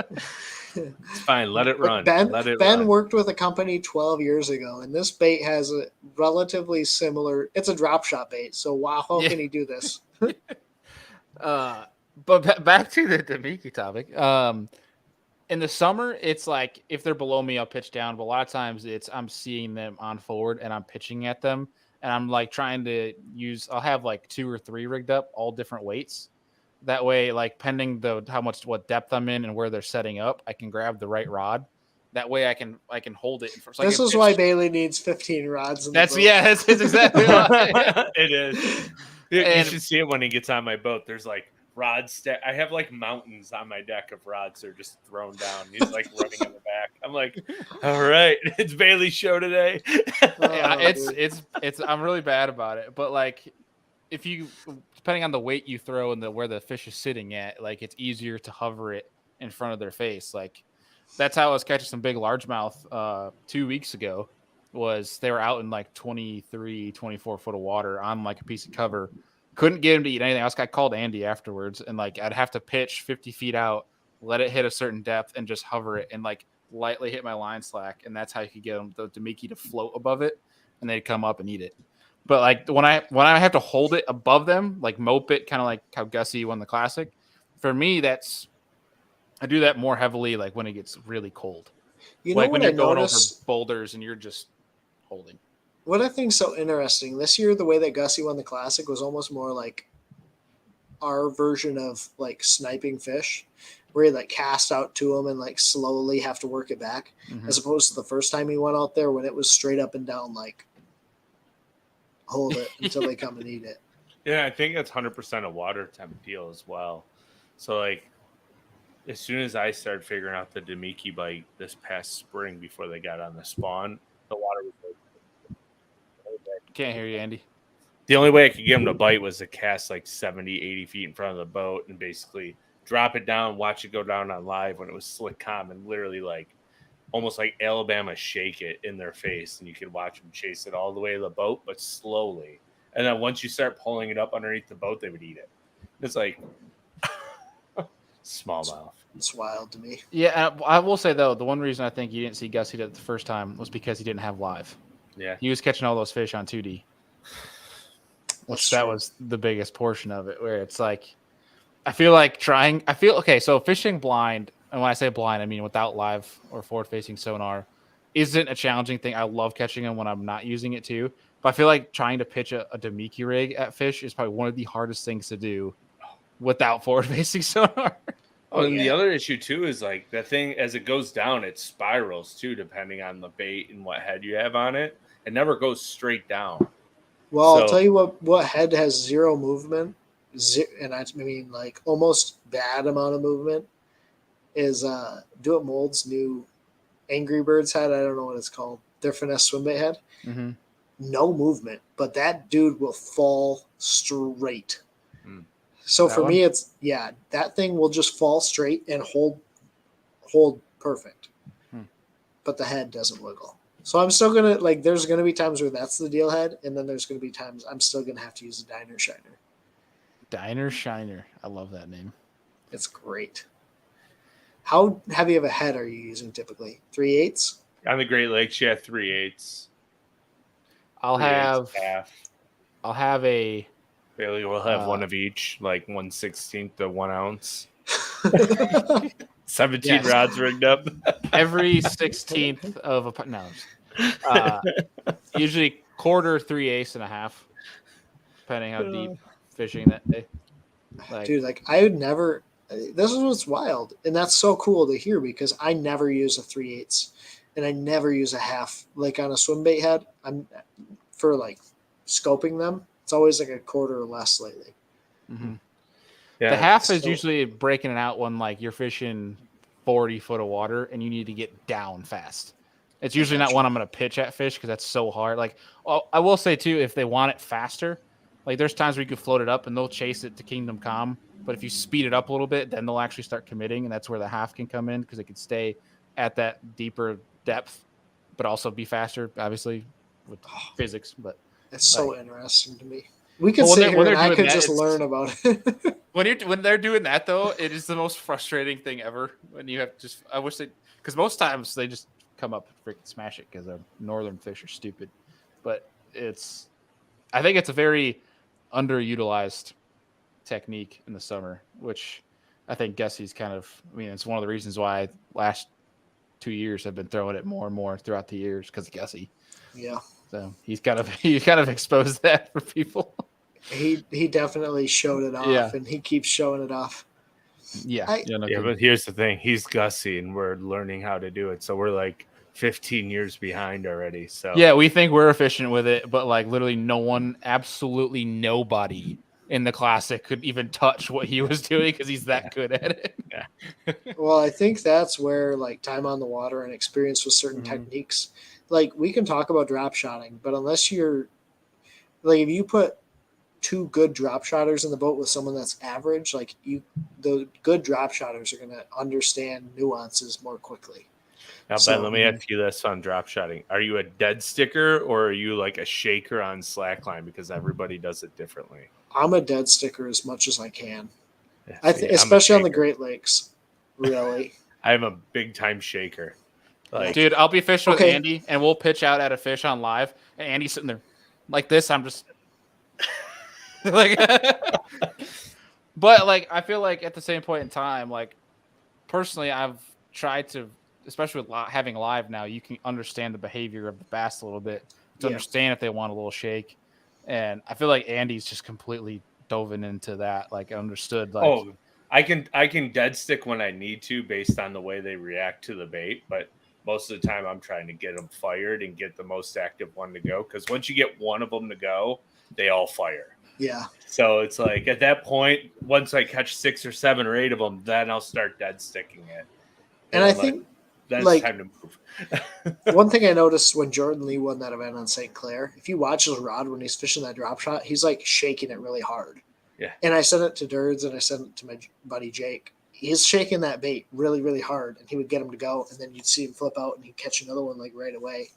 It's fine. Let it run. Ben worked with a company 12 years ago, and this bait has a relatively similar. It's a drop shot bait. So how can he do this? But back to the Demiki topic. In the summer, it's like if they're below me, I'll pitch down. But a lot of times, I'm seeing them on forward and I'm pitching at them, and I'm like trying to use. I'll have like 2 or 3 rigged up, all different weights. That way, like pending what depth I'm in and where they're setting up, I can grab the right rod. That way, I can hold it. So this is why Bailey needs 15 rods. That's exactly why. It is. You should see it when he gets on my boat. There's like rods. I have like mountains on my deck of rods. They're just thrown down. He's like running in the back. I'm like, all right, it's Bailey's show today. It's. I'm really bad about it, but like, if you depending on the weight you throw and where the fish is sitting at, like it's easier to hover it in front of their face. Like that's how I was catching some big largemouth 2 weeks ago. Was they were out in like 23, 24 foot of water on like a piece of cover. Couldn't get him to eat anything else. I called Andy afterwards, and like I'd have to pitch 50 feet out, let it hit a certain depth, and just hover it and like lightly hit my line slack, and that's how you could get them the Demiki to float above it, and they'd come up and eat it. But like when I have to hold it above them, like mope it, kind of like how Gussie won the Classic. For me, I do that more heavily like when it gets really cold. You know, like when you're going over noticed, boulders and you're just holding. What I think so interesting this year, the way that Gussie won the Classic was almost more like our version of like sniping fish, where you like cast out to them and like slowly have to work it back, as opposed to the first time he went out there when it was straight up and down, like hold it until they come and eat it. Yeah, I think that's 100% a water temp deal as well. So like, as soon as I started figuring out the Demiki bite this past spring before they got on the spawn, the water was. Can't hear you, Andy. The only way I could get him to bite was to cast like 70, 80 feet in front of the boat and basically drop it down, watch it go down on live when it was slick calm, and literally like almost like Alabama shake it in their face, and you could watch them chase it all the way to the boat, but slowly. And then once you start pulling it up underneath the boat, they would eat it. It's like smallmouth. It's wild to me. Yeah, I will say though, the one reason I think you didn't see Gussie the first time was because he didn't have live. Yeah, he was catching all those fish on 2D, which that was the biggest portion of it. Where it's like, okay. So fishing blind, and when I say blind, I mean without live or forward-facing sonar. isn't a challenging thing. I love catching them when I'm not using it too. But I feel like trying to pitch a Demiki rig at fish is probably one of the hardest things to do without forward-facing sonar. Oh, and the other issue too is like the thing as it goes down, it spirals too, depending on the bait and what head you have on it. It never goes straight down. Well, I'll tell you what head has zero movement, and I mean like almost bad amount of movement is Do It Mold's new Angry Birds head. I don't know what it's called. Their finesse swimbait head. Mm-hmm. No movement, but that dude will fall straight. So That for one? me, it's that thing will just fall straight and hold perfect. But the head doesn't wiggle. So I'm still gonna like. There's gonna be times where that's the deal head, and then there's gonna be times I'm still gonna have to use a Diner Shiner. Diner Shiner. I love that name. It's great. How heavy of a head are you using typically? 3/8? On the Great Lakes, 3/8. I'll 3/8 have a. Bailey will have one of each, like 1/16 to 1 ounce. 17 rods rigged up. Every 16th of a no. Usually quarter, 3/8 and a half, depending how deep fishing that day. Dude, like I would never. This is what's wild, and that's so cool to hear because I never use a 3/8, and I never use a half. Like on a swim bait head, I'm for like scoping them. It's always like a quarter or less lately. Mm-hmm. Yeah, the half is usually breaking it out when like you're fishing 40 foot of water and you need to get down fast. It's usually not one I'm going to pitch at fish because that's so hard. Like I will say too, if they want it faster, like there's times where you can float it up and they'll chase it to Kingdom Come. But if you speed it up a little bit, then they'll actually start committing, and that's where the half can come in because it can stay at that deeper depth, but also be faster, obviously, with physics. But it's so interesting to me. We could sit here and I could just learn about it. when they're doing that, though, it is the most frustrating thing ever. When you have I wish because most times they just come up and freaking smash it because our northern fish are stupid. But I think it's a very underutilized technique in the summer, which I think Gussie's it's one of the reasons why last 2 years I've been throwing it more and more throughout the years because of Gussie. Yeah. So he's kind of exposed that for people. He definitely showed it off, and he keeps showing it off. Yeah. But here's the thing: he's Gussie, and we're learning how to do it. So we're like 15 years behind already. So yeah, we think we're efficient with it, but like literally absolutely nobody in the classic could even touch what he was doing because he's that good at it. Yeah. Well, I think that's where like time on the water and experience with certain techniques. Like we can talk about drop shotting, but unless you're like if you put 2 good drop shotters in the boat with someone that's average, like the good drop shotters are going to understand nuances more quickly. Now, Ben, let me ask you this on drop shotting. Are you a dead sticker or are you like a shaker on slackline? Because everybody does it differently. I'm a dead sticker as much as I can. Yeah, especially on the Great Lakes. Really. I'm a big time shaker. Like, dude, I'll be fishing with Andy and we'll pitch out at a fish on live and Andy's sitting there like this. I'm just like but like I feel like at the same point in time, like personally I've tried to, especially with having live now, you can understand the behavior of the bass a little bit to understand if they want a little shake. And I feel like Andy's just completely dove into that, like understood. Like, I can dead stick when I need to based on the way they react to the bait, but most of the time I'm trying to get them fired and get the most active one to go. Because once you get one of them to go, they all fire. Yeah. So it's like at that point, once I catch 6 or 7 or 8 of them, then I'll start dead sticking it. And I think that's time to move. One thing I noticed when Jordan Lee won that event on St. Clair, if you watch his rod when he's fishing that drop shot, he's like shaking it really hard. Yeah. And I sent it to Durds and I sent it to my buddy Jake. He's shaking that bait really, really hard, and he would get him to go, and then you'd see him flip out and he'd catch another one like right away.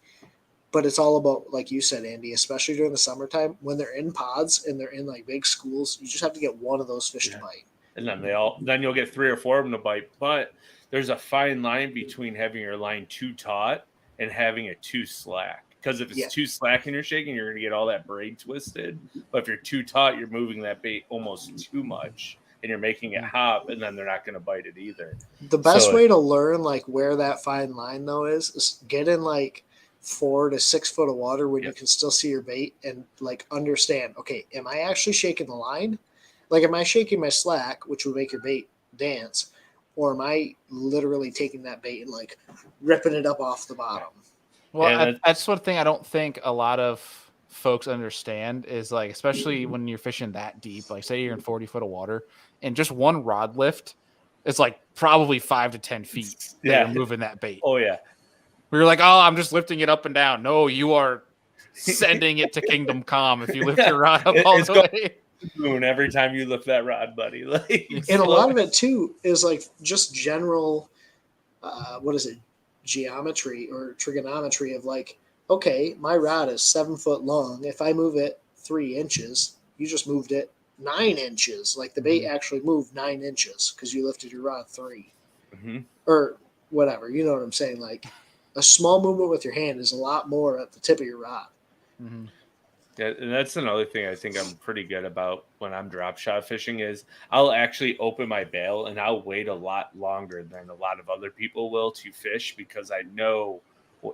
But it's all about, like you said, Andy, especially during the summertime when they're in pods and they're in like big schools, you just have to get one of those fish to bite. And then you'll get 3 or 4 of them to bite. But there's a fine line between having your line too taut and having it too slack. Because if it's too slack and you're shaking, you're going to get all that braid twisted. But if you're too taut, you're moving that bait almost too much. and you're making it hop, and then they're not going to bite it either. The best way to learn like where that fine line though is get in like 4 to 6 foot of water when you can still see your bait and like understand, okay, am I actually shaking the line? Like, am I shaking my slack, which would make your bait dance, or am I literally taking that bait and like ripping it up off the bottom? Well, that's one thing I don't think a lot of folks understand is like, especially when you're fishing that deep, like say you're in 40 foot of water and just one rod lift, it's like probably 5 to 10 feet that you're moving that bait. Oh yeah. We were like, oh, I'm just lifting it up and down. No, you are sending it to Kingdom Come if you lift your rod up all the way. Moon every time you lift that rod, buddy. Like, and a lot of it too is like just general, geometry or trigonometry of like, okay, my rod is 7 foot long. If I move it 3 inches, you just moved it 9 inches. Like the bait actually moved 9 inches because you lifted your rod 3 or whatever. You know what I'm saying? Like a small movement with your hand is a lot more at the tip of your rod. Yeah, and that's another thing I think I'm pretty good about when I'm drop shot fishing is I'll actually open my bail and I'll wait a lot longer than a lot of other people will to fish because I know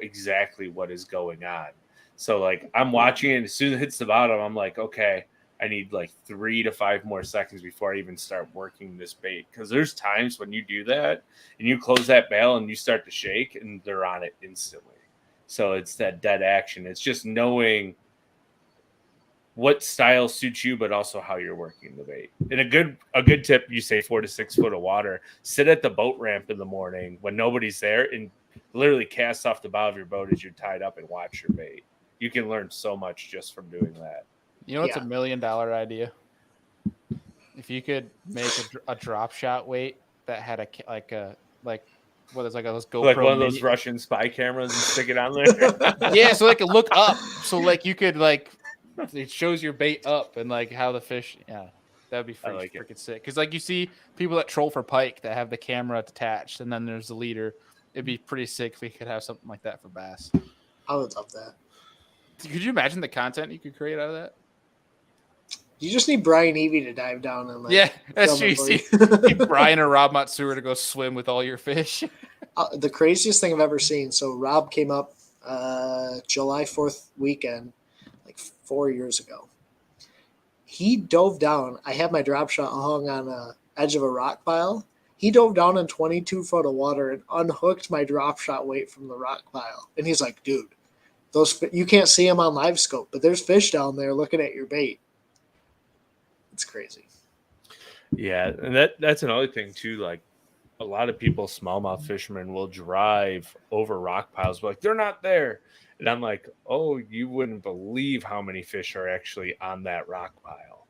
exactly what is going on. So like I'm watching it, as soon as it hits the bottom, I'm like, okay, I need like 3 to 5 more seconds before I even start working this bait. Because there's times when you do that and you close that bail and you start to shake and they're on it instantly. So it's that dead action. It's just knowing what style suits you, but also how you're working the bait. And a good tip, you say 4 to 6 foot of water, sit at the boat ramp in the morning when nobody's there and literally cast off the bow of your boat as you're tied up and watch your bait. You can learn so much just from doing that. You know what's $1 million idea? If you could make a drop shot weight that had those GoPro, like one of those Russian spy cameras, and stick it on there. Yeah, so like it look up, so like you could like it shows your bait up and like how the fish. Yeah, that'd be freaking sick. Because like you see people that troll for pike that have the camera attached, and then there's the leader. It'd be pretty sick if we could have something like that for bass. I would love that. Could you imagine the content you could create out of that? You just need Brian Evie to dive down and like that's true. You see Brian or Rob Matsura to go swim with all your fish. The craziest thing I've ever seen. So Rob came up July 4th weekend, like 4 years ago. He dove down. I had my drop shot hung on the edge of a rock pile. He dove down in 22 foot of water and unhooked my drop shot weight from the rock pile. And he's like, dude, you can't see them on live scope, but there's fish down there looking at your bait. It's crazy. Yeah, and that's another thing too. Like a lot of people, smallmouth fishermen, will drive over rock piles, but like they're not there. And I'm like, oh, you wouldn't believe how many fish are actually on that rock pile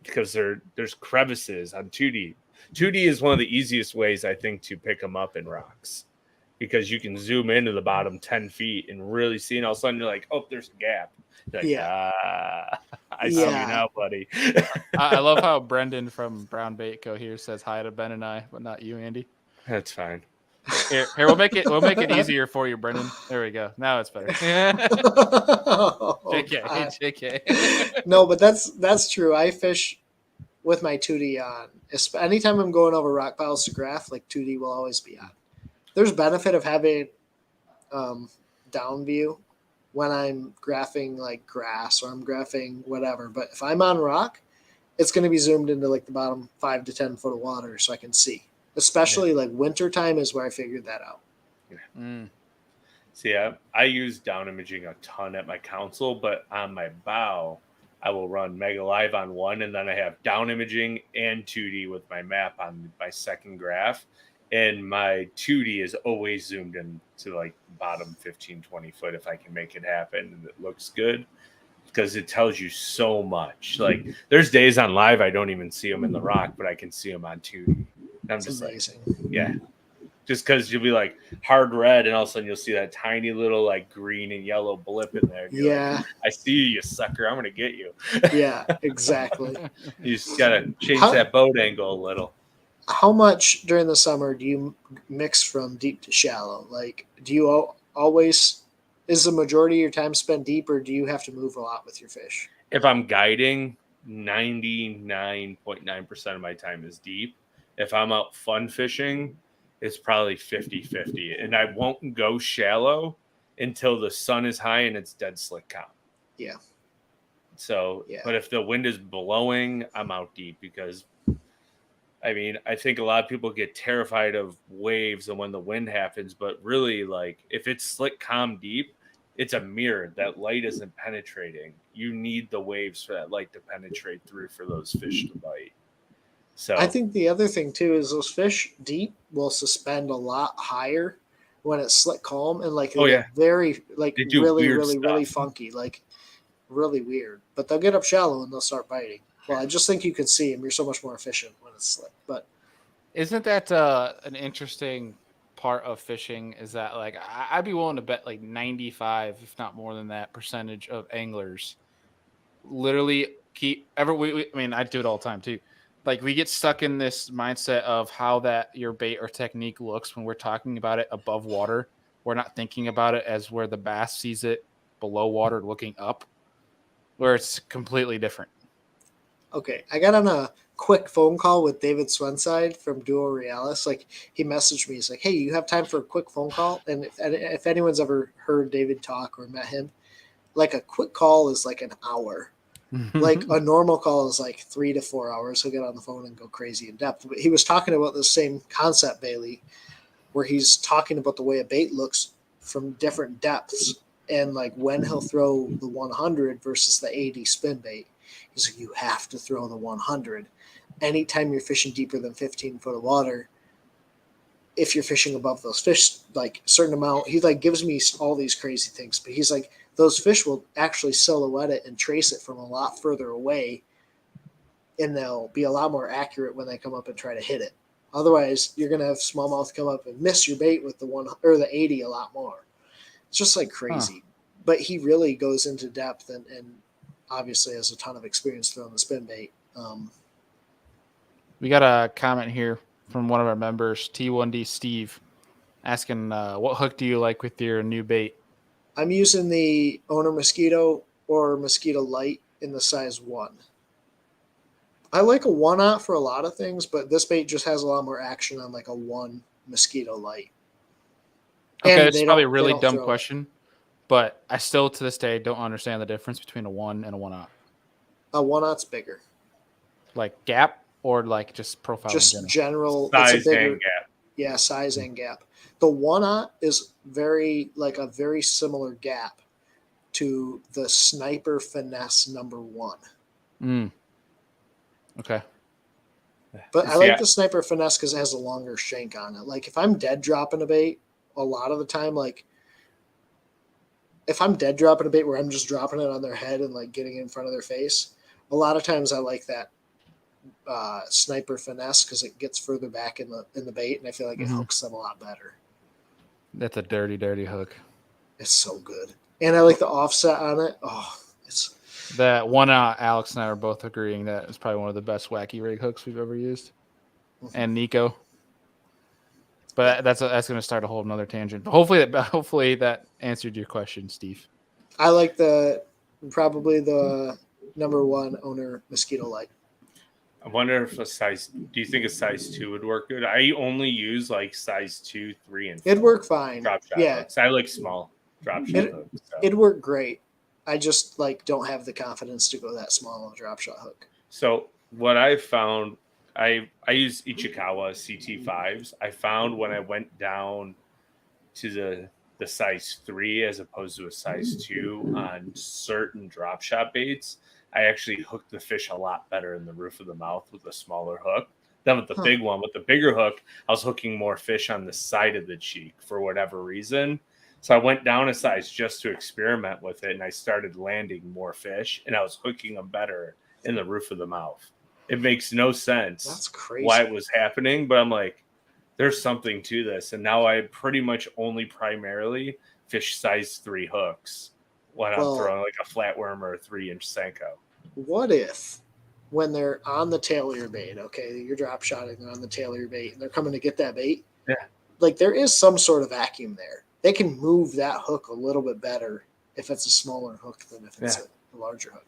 because there's crevices on 2D. 2D is one of the easiest ways I think to pick them up in rocks because you can zoom into the bottom 10 feet and really see, and all of a sudden you're like, oh, there's a gap. Like, I see you now, buddy. I love how Brendan from Brown Bait Co. here says hi to Ben and I, but not you, Andy. That's fine. Here, we'll make it easier for you, Brendan. There we go. Now it's better. JK. No, but that's true. I fish with my 2D on. Anytime I'm going over rock piles to graph, like 2D will always be on. There's benefit of having down view when I'm graphing like grass or I'm graphing whatever. But if I'm on rock, it's going to be zoomed into like the bottom 5 to 10 foot of water so I can see. Especially like winter time is where I figured that out. See, I use down imaging a ton at my console, but on my bow, I will run Mega Live on one, and then I have down imaging and 2D with my map on my second graph. And my 2D is always zoomed in to like bottom 15, 20 foot if I can make it happen and it looks good because it tells you so much. Like there's days on live I don't even see them in the rock, but I can see them on 2D. I'm just amazing. Like, yeah. Just because you'll be like hard red and all of a sudden you'll see that tiny little like green and yellow blip in there. Yeah. Like, I see you sucker. I'm going to get you. Yeah, exactly. You just got to change that boat angle a little. How much during the summer do you mix from deep to shallow? Like, do you always, is the majority of your time spent deep or do you have to move a lot with your fish? If I'm guiding, 99.9% of my time is deep. If I'm out fun fishing, it's probably 50-50. And I won't go shallow until the sun is high and it's dead slick calm. Yeah. So, Yeah. but if the wind is blowing, I'm out deep because, I mean, I think a lot of people get terrified of waves and when the wind happens, but really, like, if it's slick, calm, deep, it's a mirror. That light isn't penetrating. You need the waves for that light to penetrate through for those fish to bite. So I think the other thing too is those fish deep will suspend a lot higher when it's slick calm and like they get very like They do really weird really really stuff. funky, like really weird. But they'll get up shallow and they'll start biting. Well, I just think you can see them. You're so much more efficient when it's slick. But isn't that an interesting part of fishing? Is that like I'd be willing to bet like 95, if not more than that, percentage of anglers literally keep ever. I mean, I do it all the time too. Like we get stuck in this mindset of how that your bait or technique looks when we're talking about it above water. We're not thinking about it as where the bass sees it below water, looking up, where it's completely different. okay, I got on a quick phone call with David Swenside from Duo Realis. Like he messaged me. He's like, "Hey, you have time for a quick phone call?" And if anyone's ever heard David talk or met him, like a quick call is like an hour. Like a normal call is like 3 to 4 hours. He'll get on the phone and go crazy in depth. But he was talking about the same concept, Bailey, where he's talking about the way a bait looks from different depths and like when he'll throw the 100 versus the 80 spin bait. He's like, you have to throw the 100. Anytime you're fishing deeper than 15 foot of water, if you're fishing above those fish, like a certain amount, he like gives me all these crazy things, but he's like, those fish will actually silhouette it and trace it from a lot further away, and they'll be a lot more accurate when they come up and try to hit it. Otherwise, you're going to have smallmouth come up and miss your bait with the 1 or the 80 a lot more. It's just like crazy. But he really goes into depth and obviously has a ton of experience throwing the spin bait. We got a comment here from one of our members, T1D Steve, asking, what hook do you like with your new bait? I'm using the Owner Mosquito or Mosquito Light in the size 1. I like a 1-aught for a lot of things, but this bait just has a lot more action on like a 1 Mosquito Light. Okay, And it's they probably a don't- really they don't dumb throw it. question, but I still to this day don't understand the difference between a 1 and a 1-aught. A 1-aught's bigger. Like gap or like just profile Just in general. Size It's a bigger and gap. Yeah, size and gap. The 1-aught is very like a very similar gap to the Sniper Finesse number 1. Okay. But I like the Sniper Finesse because it has a longer shank on it. Like if I'm dead dropping a bait, a lot of the time, like if I'm dead dropping a bait where I'm just dropping it on their head and like getting in front of their face, a lot of times I like that Sniper Finesse because it gets further back in the bait, and I feel like it hooks them a lot better. That's a dirty, dirty hook. It's so good, and I like the offset on it. Oh, it's that 1-aught. Alex and I are both agreeing that it's probably one of the best wacky rig hooks we've ever used, and Nico. But that's going to start a whole another tangent. But hopefully that answered your question, Steve. I like probably the number 1 Owner Mosquito Light. I wonder if do you think a size 2 would work good? I only use like size 2, 3, and 4. It'd work fine. Dropshot hooks. I like small dropshot hooks. So. It'd work great. I just like don't have the confidence to go that small of a dropshot hook. So what I found, I use Ichikawa CT5s. I found when I went down to the size 3 as opposed to a size 2 on certain drop shot baits, I actually hooked the fish a lot better in the roof of the mouth with a smaller hook than with the big one. With the bigger hook, I was hooking more fish on the side of the cheek for whatever reason. So I went down a size just to experiment with it, and I started landing more fish, and I was hooking them better in the roof of the mouth. It makes no sense. That's crazy. Why it was happening, but I'm like, there's something to this. And now I pretty much only primarily fish size 3 hooks when I'm throwing like a flatworm or a 3-inch Senko. What if when they're on the tail of your bait, okay, you're drop shotting, they're on the tail of your bait, and they're coming to get that bait? Yeah. Like there is some sort of vacuum there. They can move that hook a little bit better if it's a smaller hook than if it's a larger hook.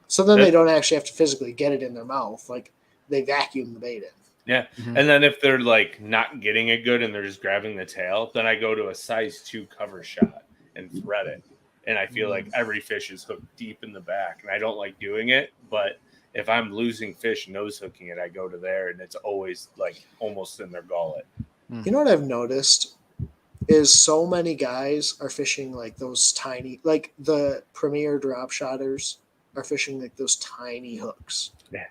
So then they don't actually have to physically get it in their mouth. Like they vacuum the bait in. Yeah. Mhm. And then if they're like not getting it good and they're just grabbing the tail, then I go to a size 2 cover shot and thread it. And I feel like every fish is hooked deep in the back. And I don't like doing it, but if I'm losing fish nose hooking it, I go to there and it's always like almost in their gullet. You know what I've noticed is so many guys are fishing like those tiny, like the premier drop shotters are fishing like those tiny hooks. Yeah.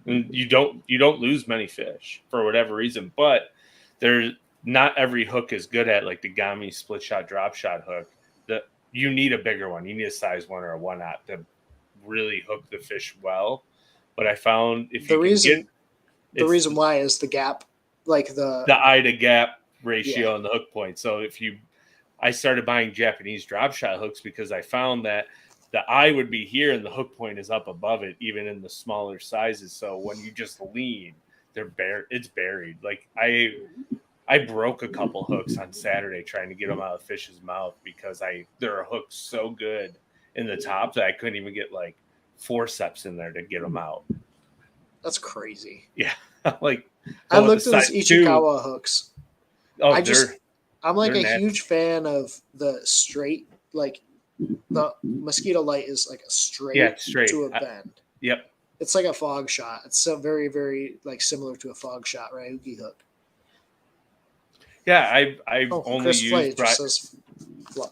And you don't lose many fish for whatever reason, but there's not every hook is good at like the Gami split shot drop shot hook. You need a bigger one. You need a size 1 or a 1/0 to really hook the fish well. But I found if The you reason can get reason why is the gap, like the eye to gap ratio on the hook point. So I started buying Japanese drop shot hooks because I found that the eye would be here and the hook point is up above it, even in the smaller sizes. So when you just lean, it's buried. Like I broke a couple hooks on Saturday trying to get them out of the fish's mouth because there are hooks so good in the top that I couldn't even get like forceps in there to get them out. That's crazy. Yeah, like I looked at those Ichikawa hooks. Oh, I'm like they're a nasty. huge fan of the straight, like the mosquito light is like a straight, to a bend. Yep. It's like a fog shot. It's so very, very like similar to a fog shot Ryugi hook. Yeah, I've only Chris Flay used just says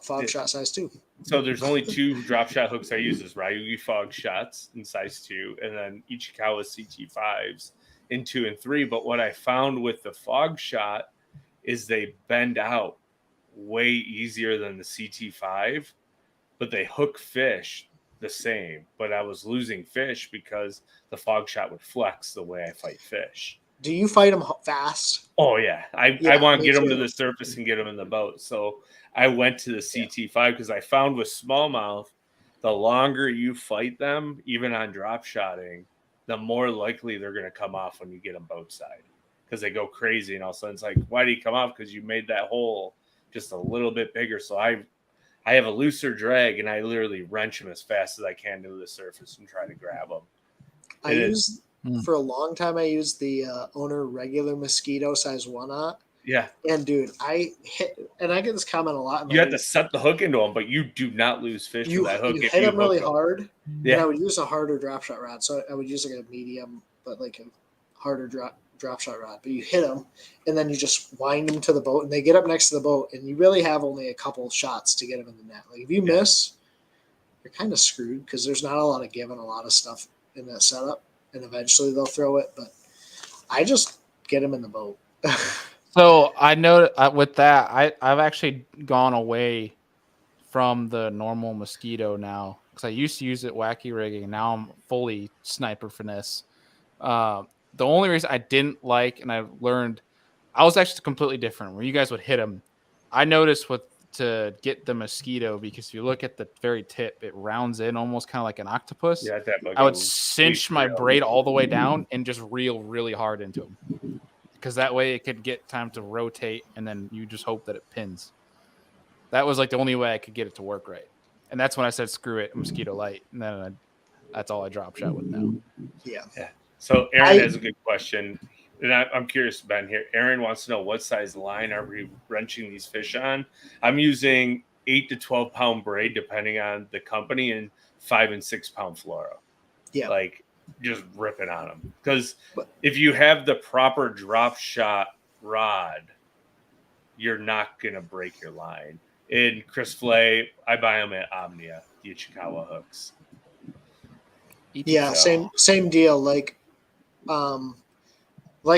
fog shot size 2. So there's only 2 drop shot hooks I use: is Ryugi fog shots in size 2, and then Ichikawa CT5s in 2 and 3. But what I found with the fog shot is they bend out way easier than the CT5, but they hook fish the same. But I was losing fish because the fog shot would flex the way I fight fish. Do you fight them fast? Oh, yeah. I want to get them to the surface and get them in the boat. So I went to the CT5 because I found with smallmouth, the longer you fight them, even on drop shotting, the more likely they're going to come off when you get them boat side because they go crazy. And all of a sudden it's like, why do you come off? Because you made that hole just a little bit bigger. So I have a looser drag and I literally wrench them as fast as I can to the surface and try to grab them. For a long time, I used the Owner regular mosquito size 1/0. Yeah. And dude, I get this comment a lot. You have to set the hook into them, but you do not lose fish with that hook. You hit them really hard. Yeah. And I would use a harder drop shot rod. So I would use like a medium, but like a harder drop shot rod. But you hit them, and then you just wind them to the boat, and they get up next to the boat, and you really have only a couple shots to get them in the net. Like if you miss, you're kind of screwed because there's not a lot of give and a lot of stuff in that setup. And eventually they'll throw it, but I just get them in the boat. So I know with that, I've actually gone away from the normal mosquito now because I used to use it wacky rigging. Now I'm fully sniper finesse. The only reason I didn't like, and I learned, I was actually completely different. Where you guys would hit them, I noticed to get the mosquito because if you look at the very tip, it rounds in almost kind of like an octopus. Yeah, I would cinch my braid all the way down and just reel really hard into them because that way it could get time to rotate and then you just hope that it pins. That was like the only way I could get it to work right. And that's when I said, screw it, mosquito light. And then that's all I drop shot with now. Yeah. So Aaron has a good question. And I'm curious, Ben, here. Aaron wants to know what size line are we wrenching these fish on? I'm using 8 to 12 pound braid, depending on the company, and 5 and 6 pound fluoro. Yeah. Like just ripping on them. Because if you have the proper drop shot rod, you're not going to break your line. In Chris Flay, I buy them at Omnia, the Ichikawa hooks. Yeah, same deal. Like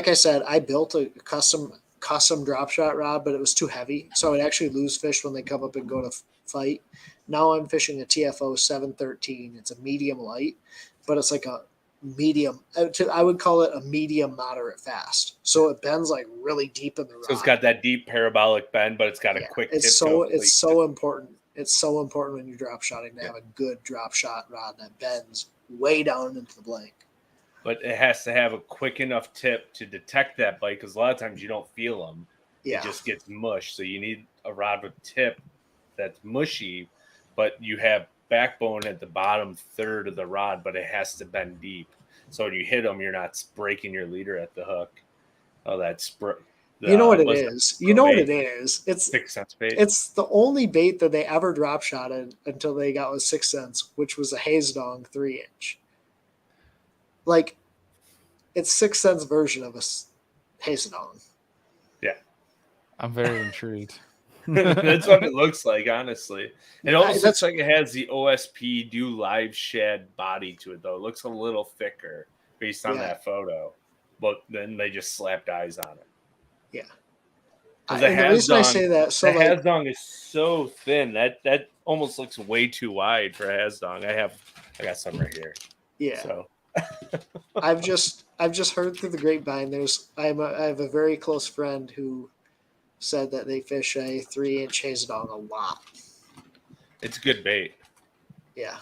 I said, I built a custom drop shot rod, but it was too heavy, so I would actually lose fish when they come up and go to fight. Now I'm fishing a TFO 713. It's a medium light, but it's like a medium. I would call it a medium moderate fast. So it bends like really deep in the rod. So it's got that deep parabolic bend, but it's got a quick tip. It's so important. It's so important when you're drop shotting to have a good drop shot rod that bends way down into the blank. But it has to have a quick enough tip to detect that bite because a lot of times you don't feel them. Yeah. It just gets mush. So you need a rod with tip that's mushy, but you have backbone at the bottom third of the rod, but it has to bend deep. So when you hit them, you're not breaking your leader at the hook. Oh, that's You know what it is. You know what it is. 6 cents bait. It's the only bait that they ever drop shotted until they got with 6 cents, which was a Hazedong 3-inch. Like, it's 6 cents version of a Hazedong. Yeah, I'm very intrigued. that's what it looks like, honestly. It almost That's- looks like it has the OSP Do Live Shad body to it, though. It looks a little thicker based on that photo, but then they just slapped eyes on it. Yeah. The reason I say that, so the like, Hazedong is so thin that almost looks way too wide for a Hazedong. I got some right here. yeah. So I've just heard through the grapevine. I have a very close friend who said that they fish a 3-inch Hazedong a lot. it's good bait. Yeah.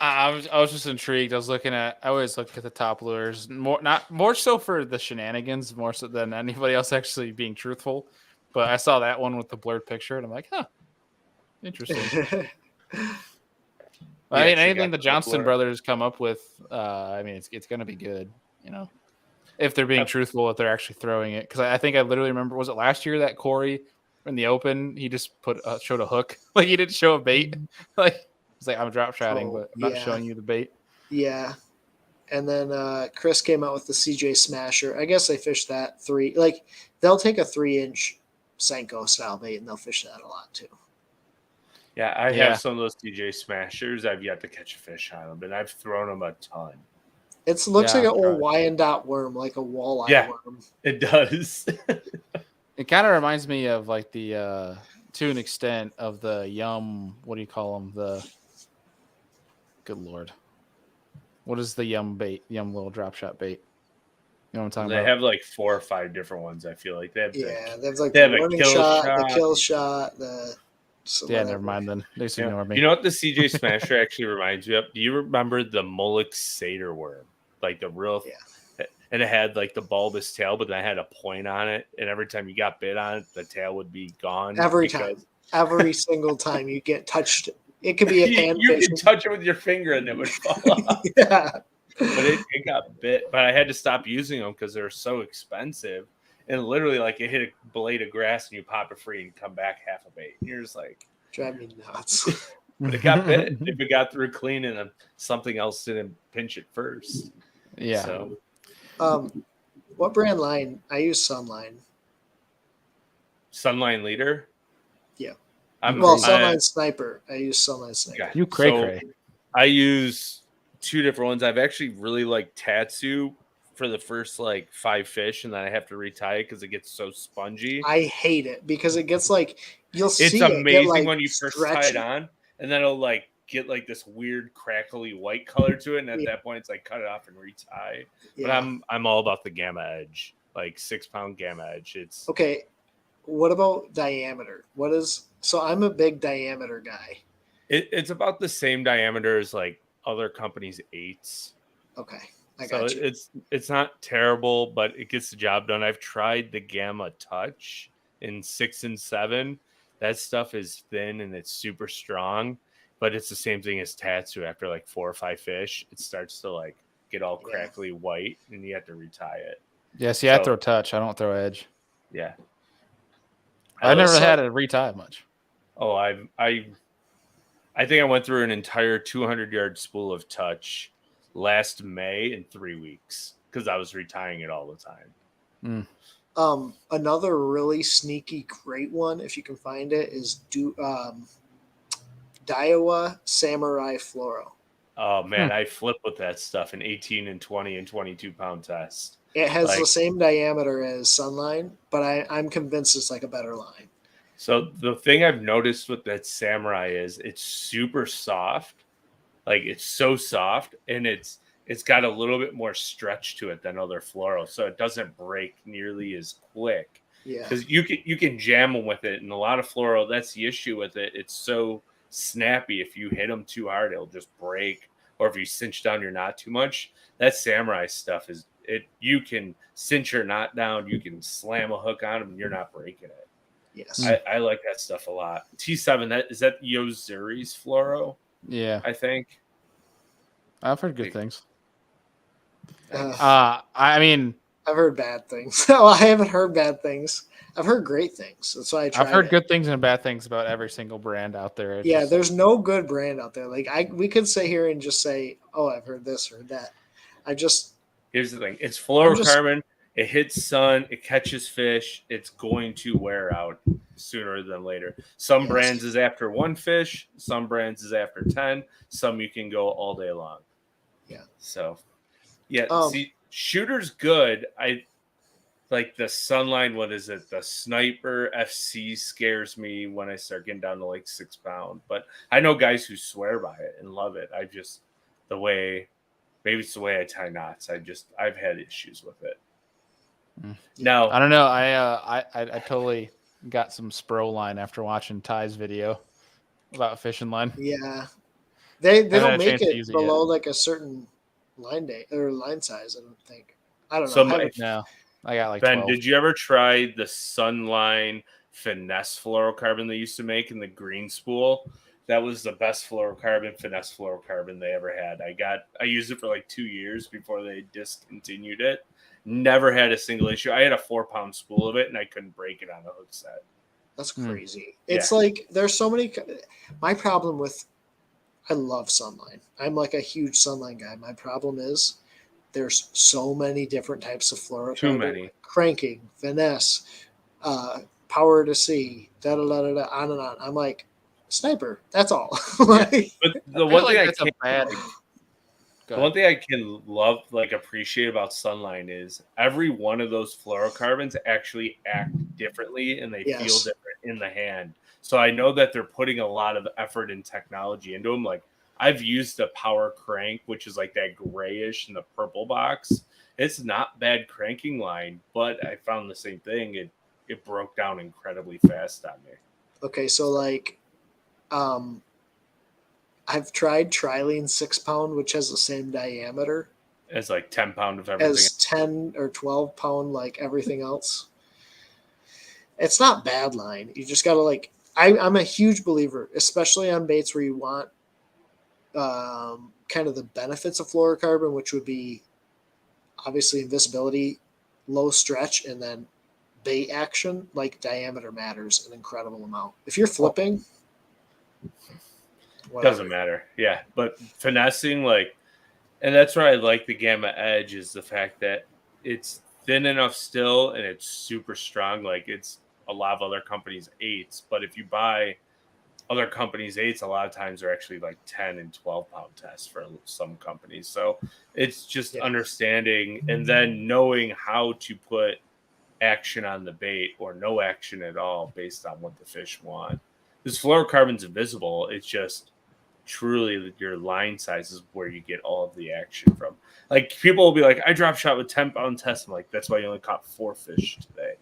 I was just intrigued. I always look at the top lures more so for the shenanigans, more so than anybody else actually being truthful. But I saw that one with the blurred picture, and I'm like, huh, interesting. I mean, anything the Johnston brothers come up with, I mean, it's going to be good, you know, if they're being truthful, if they're actually throwing it. Because I think I literally remember, was it last year that Corey in the open, he just showed a hook, like he didn't show a bait, like. It's like I'm drop shotting, but I'm not showing you the bait. Yeah. And then Chris came out with the CJ Smasher. I guess they fish that 3. Like, they'll take a 3-inch Senko style bait and they'll fish that a lot too. Yeah, I have some of those CJ Smashers. I've yet to catch a fish on them, but I've thrown them a ton. It looks like an old Wyandotte worm, like a walleye worm. It does. It kind of reminds me of like the, to an extent, of the Yum. What do you call them? Good Lord. What is the Yum bait? Yum little drop shot bait. You know what I'm talking about? They have like 4 or 5 different ones, I feel like. They have like the warning shot, the kill shot, never mind then. They just ignore me. You know what the CJ Smasher actually reminds me of? Do you remember the Mullick Satyr worm? Like the real and it had like the bulbous tail, but then it had a point on it, and every time you got bit on it, the tail would be gone. Every single time you get touched. It could be a panfish. You could touch it with your finger and it would fall off. Yeah. But it got bit. But I had to stop using them because they're so expensive. And literally, like, it hit a blade of grass and you pop it free and come back half a bait. And you're just like... Drive me nuts. But it got bit. If it got through clean and something else didn't pinch it first. Yeah. So, what brand line? I use Sunline. Sunline Leader? Yeah. Sunline Sniper. I use Sunline Sniper. Okay. You cray. I use 2 different ones. I've actually really liked Tatsu for the first like 5 fish, and then I have to retie it because it gets so spongy. I hate it because it gets like it's amazing when you first tie it on, and then it'll like get like this weird crackly white color to it, and at that point it's like cut it off and retie. Yeah. But I'm all about the Gamma Edge, like 6-pound Gamma Edge. It's okay. What about diameter? So I'm a big diameter guy. It's about the same diameter as like other companies' 8s. Okay. I got you. It's not terrible, but it gets the job done. I've tried the Gamma Touch in 6 and 7. That stuff is thin and it's super strong, but it's the same thing as Tatsu. After like 4 or 5 fish, it starts to like get all crackly white and you have to retie it. Yeah, see, I throw touch. I don't throw edge. Yeah. I never had to retie much. Oh, I think I went through an entire 200-yard spool of touch last May in 3 weeks because I was retying it all the time. Another really sneaky great one, if you can find it, is Daiwa Samurai Fluoro. Oh man, I flip with that stuff in 18 and 20 and 22-pound test. It has the same diameter as Sunline, but I'm convinced it's like a better line. So the thing I've noticed with that Samurai is it's super soft. Like it's so soft, and it's got a little bit more stretch to it than other fluoro, so it doesn't break nearly as quick. Yeah, because you can jam them with it, and a lot of fluoro, that's the issue with it. It's so snappy. If you hit them too hard, it'll just break. Or if you cinch down your knot too much, that Samurai stuff is it. You can cinch your knot down, you can slam a hook on them, and you're not breaking it. Yes. I like that stuff a lot. T7, is that Yozuri's fluoro? Yeah, I think. I've heard good Like, things. nice. I mean, I've heard bad things. Well, I haven't heard bad things. I've heard great things. That's why I tried I've heard it. good things and bad things about every single brand out there. It Yeah, just- there's no good brand out there. Like we could sit here and just say, "Oh, I've heard this or that." Here's the thing: it's I'm just fluorocarbon. It hits sun. It catches fish. It's going to wear out sooner than later. Some Yes. brands is after one fish. Some brands is after 10. Some you can go all day long. Yeah. So, yeah. Um, See, shooter's good. I like the Sunline. What is it? The Sniper FC scares me when I start getting down to like 6 pound. But I know guys who swear by it and love it. I just the way. Maybe it's the way I tie knots. I've had issues with it. No, I don't know. I totally got some Spro line after watching Ty's video about fishing line. yeah, they Haven't had don't a make chance to it use it below like a certain line day or line size. I don't think. I don't know. Some- I haven't- No, I got like Ben, 12. did you ever try the Sunline finesse fluorocarbon they used to make in the green spool? That was the best fluorocarbon, finesse fluorocarbon they ever had. I used it for like 2 years before they discontinued it. Never had a single issue. I had a 4 pound spool of it and I couldn't break it on a hook set. That's Hmm. crazy. It's like there's so many. My problem with, I love Sunline. I'm like a huge Sunline guy. My problem is there's so many different types of fluorocarbon. Too many. Cranking, finesse, power to sea, da da da da da, on and on. I'm like, Sniper. That's all. Like, But the I one feel like thing that's a bad. Go The one ahead. thing I can love, like appreciate about Sunline is every one of those fluorocarbons actually act differently and they feel Yes. different in the hand. So I know that they're putting a lot of effort and technology into them. Like I've used the Power Crank, which is like that grayish in the purple box. It's not bad cranking line, but I found the same thing. It broke down incredibly fast on me. Okay, so like, I've tried Trilene 6 pound, which has the same diameter It's like 10 pound of everything. as 10 or 12 pound, like everything else. It's not bad line. You just gotta like. I'm a huge believer, especially on baits where you want kind of the benefits of fluorocarbon, which would be obviously invisibility, low stretch, and then bait action. Like diameter matters an incredible amount. If you're flipping, whatever. Doesn't matter. Yeah. But finessing, like, and that's why I like the Gamma Edge is the fact that it's thin enough still and it's super strong. Like it's a lot of other companies' 8s, but if you buy other companies' 8s, a lot of times they're actually like 10 and 12 pound tests for some companies. So it's just understanding and then knowing how to put action on the bait or no action at all based on what the fish want. This fluorocarbon's invisible. It's just truly your line size is where you get all of the action from. Like people will be like, I drop shot with 10 pound test. I'm like, that's why you only caught 4 fish today.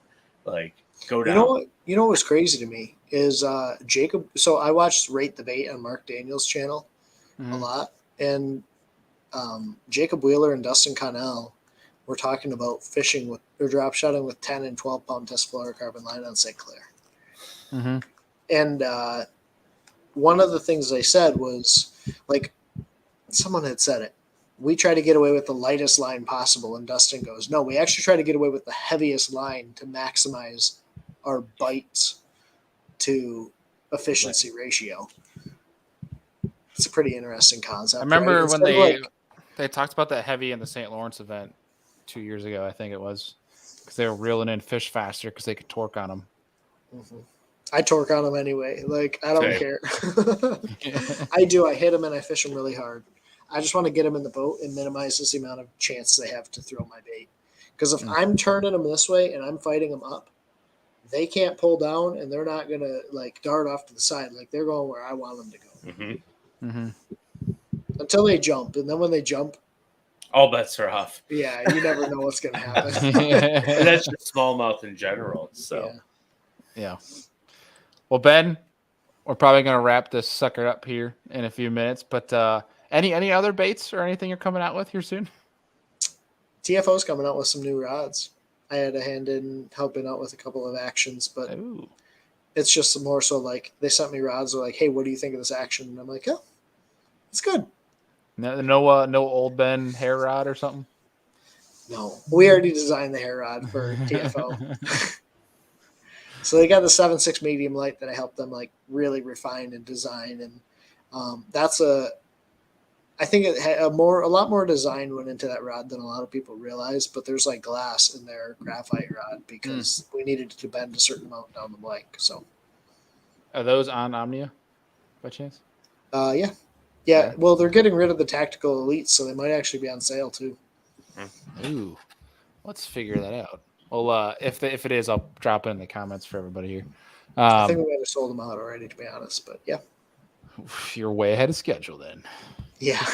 Like, go down. You know what was crazy to me is Jacob. So I watched Rate the Bait on Mark Daniels' channel a lot, and Jacob Wheeler and Dustin Connell were talking about fishing with or drop shotting with 10 and 12 pound test fluorocarbon line on St. Clair. Mm-hmm. And one of the things they said was like someone had said it. We try to get away with the lightest line possible, and Dustin goes, "No, we actually try to get away with the heaviest line to maximize our bites to efficiency ratio." It's a pretty interesting concept. I remember right? when Instead of, they talked about that heavy in the St. Lawrence event 2 years ago, I think it was, because they were reeling in fish faster because they could torque on them. I torque on them anyway. Like I don't Same. care. I do. I hit them and I fish them really hard. I just want to get them in the boat and minimize the amount of chance they have to throw my bait. Because if I'm turning them this way and I'm fighting them up, they can't pull down and they're not gonna like dart off to the side. Like they're going where I want them to go until they jump, and then when they jump, all bets are off. yeah, you never know what's gonna happen. And that's just smallmouth in general. So Yeah. Well, Ben, we're probably going to wrap this sucker up here in a few minutes, but any other baits or anything you're coming out with here soon? TFO's coming out with some new rods. I had a hand in helping out with a couple of actions, but Ooh. It's just more so like they sent me rods. They're like, hey, what do you think of this action? And I'm like, oh, it's good. No old Ben hair rod or something. No, we already designed the hair rod for TFO. So they got the 7.6 medium light that I helped them like really refine and design, and I think it had a lot more design went into that rod than a lot of people realize. But there's like glass in their graphite rod because we needed to bend a certain amount down the blank. So are those on Omnia by chance? Yeah. Well, they're getting rid of the tactical elites, so they might actually be on sale too. Ooh, let's figure that out. Well, if it is, I'll drop it in the comments for everybody here. I think we might have sold them out already, to be honest. But yeah, you're way ahead of schedule then. Yeah,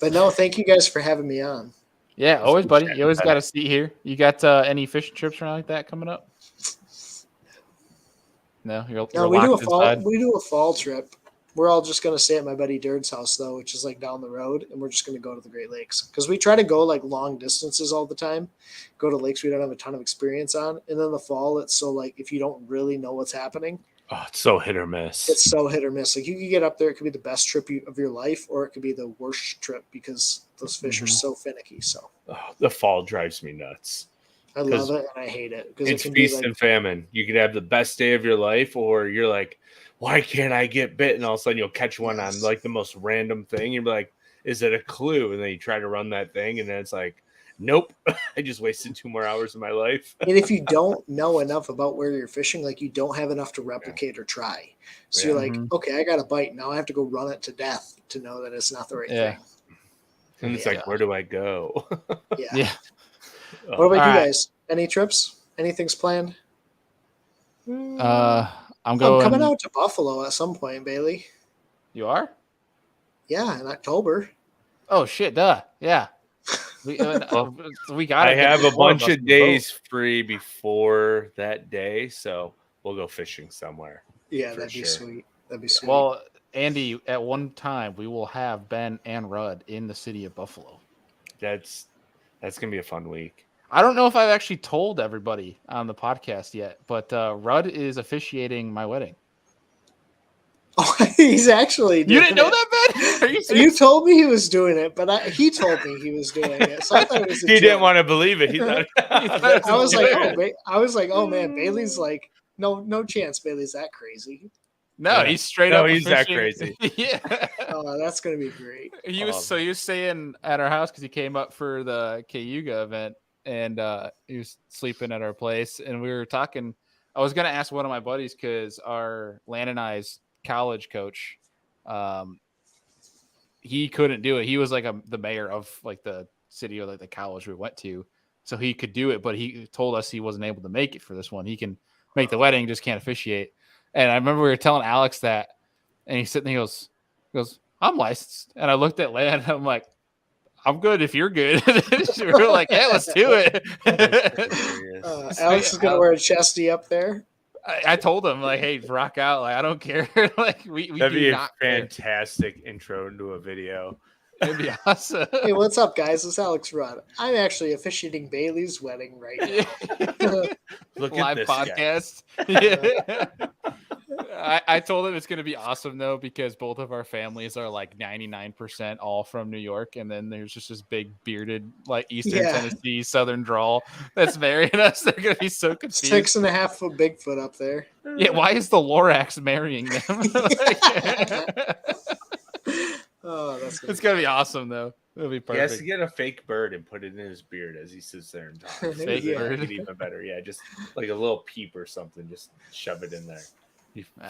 but no, thank you guys for having me on. Yeah, always, buddy. You always got a seat here. You got any fishing trips or anything like that coming up? No, you're we do a fall trip. We're all just going to stay at my buddy Durd's house, though, which is like down the road, and we're just going to go to the Great Lakes because we try to go like long distances all the time, go to lakes we don't have a ton of experience on. And then the fall, it's so like if you don't really know what's happening, it's so hit or miss. It's so hit or miss. Like you can get up there, it could be the best trip of your life, or it could be the worst trip because those fish are so finicky. So the fall drives me nuts. I love it and I hate it because it's feast and famine. You could have the best day of your life, or you're like, why can't I get bit? And all of a sudden you'll catch one on like the most random thing. You'll be like, is it a clue? And then you try to run that thing, and then it's like, nope, I just wasted 2 more hours of my life. And if you don't know enough about where you're fishing, like you don't have enough to replicate or try. So you're like, okay, I got a bite. Now I have to go run it to death to know that it's not the right thing. And it's like, where do I go? Yeah. What about you guys? Any trips? Anything's planned? I'm coming out to Buffalo at some point, Bailey. You are? Yeah, in October. Oh shit! Duh. Yeah. We got. I have a bunch of days free before that day, so we'll go fishing somewhere. Yeah, that'd be sweet. That'd be sweet. Well, Andy, at one time we will have Ben and Rudd in the city of Buffalo. That's gonna be a fun week. I don't know if I've actually told everybody on the podcast yet, but Rudd is officiating my wedding. Oh, he's actually doing You didn't know that, Ben? Are you serious? You told me he was doing it, but he told me he was doing it. So I thought it was he didn't want to believe it. He thought I was like, oh man, Bailey's like, no chance Bailey's that crazy. No, he's straight up. He's that crazy. Yeah. Oh, that's gonna be great. He was staying at our house because he came up for the Cayuga event, and he was sleeping at our place, and we were talking. I was gonna ask one of my buddies because our Land and I's college coach, he couldn't do it. He was like the mayor of like the city or like the college we went to, so he could do it, but he told us he wasn't able to make it for this one. He can make the wedding, just can't officiate. And I remember we were telling Alex that, and he's sitting there, he goes, I'm licensed. And I looked at Land, and I'm like, I'm good if you're good. We're like, yeah, let's do it. Alex is gonna wear a chesty up there. I told him, like, hey, rock out. Like, I don't care. Like, we that'd be a fantastic intro into a video. It'd be awesome. Hey, what's up, guys? It's Alex Rudd. I'm actually officiating Bailey's wedding right now. Look Live at this podcast. Yeah. I told him it's going to be awesome, though, because both of our families are like 99% all from New York. And then there's just this big bearded, like Eastern Tennessee Southern drawl that's marrying us. They're going to be so confused. 6.5 foot Bigfoot up there. Yeah, why is the Lorax marrying them? It's gonna be awesome, though. It'll be perfect. He has to get a fake bird and put it in his beard as he sits there and talks. Fake bird, even better. Yeah, just like a little peep or something. Just shove it in there.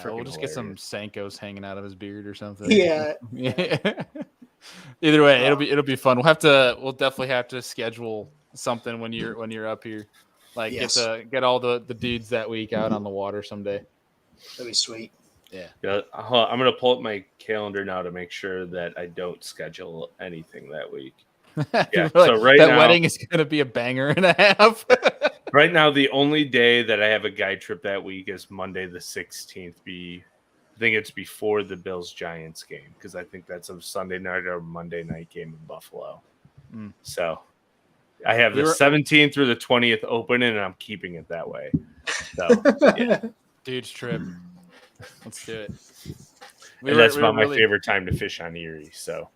We'll just get some Sankos hanging out of his beard or something. Yeah. Either way, it'll be fun. We'll definitely have to schedule something when you're up here. Like get all the dudes that week out on the water someday. That'd be sweet. Yeah, I'm gonna pull up my calendar now to make sure that I don't schedule anything that week. Yeah, so right now, wedding is gonna be a banger and a half. Right now, the only day that I have a guide trip that week is Monday the 16th. I think it's before the Bills Giants game because I think that's a Sunday night or Monday night game in Buffalo. So I have the 17th through the 20th open, and I'm keeping it that way. So yeah. Dude's trip. Let's do it. That's about my favorite time to fish on Erie. So,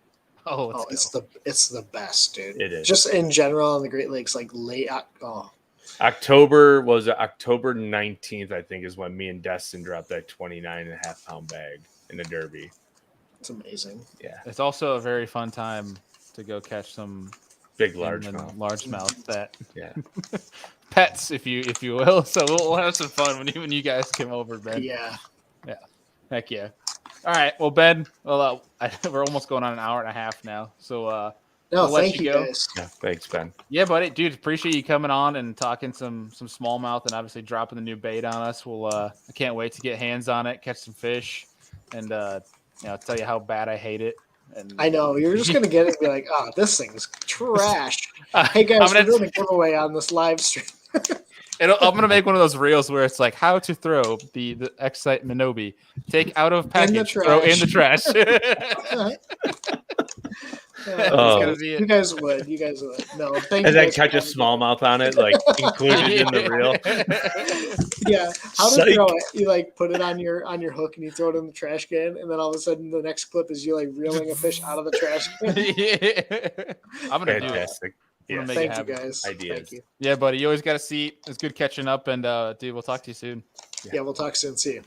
it's the best, dude. It is. Just in general on the Great Lakes, like late. October 19th, I think, is when me and Destin dropped that 29.5-pound bag in the Derby. It's amazing. Yeah. It's also a very fun time to go catch some big largemouth. That Yeah. pets, if you will. So we'll have some fun when you guys come over, Ben. Yeah. Heck yeah. All right. Well, Ben. Well, we're almost going on an hour and a half now. So we'll let thank you go. guys. Yeah, thanks, Ben. Yeah, buddy, dude. Appreciate you coming on and talking some smallmouth and obviously dropping the new bait on us. I can't wait to get hands on it, catch some fish, and tell you how bad I hate it. And I know you're just gonna get it and be like, "Oh, this thing's trash." Hey guys, we're doing a giveaway on this live stream. I'm gonna make one of those reels where it's like how to throw the Excite Minobi. Take out of package, throw in the trash. You guys would. No, thank you. And then catch a smallmouth on it, like included in the reel. Yeah, how to throw it? You like put it on your hook and you throw it in the trash can, and then all of a sudden the next clip is you like reeling a fish out of the trash can. I'm gonna fantastic. Yeah. Thank you guys. Ideas. Thank you. Yeah, buddy. You always got a seat. It's good catching up, and dude, we'll talk to you soon. Yeah, we'll talk soon. See you.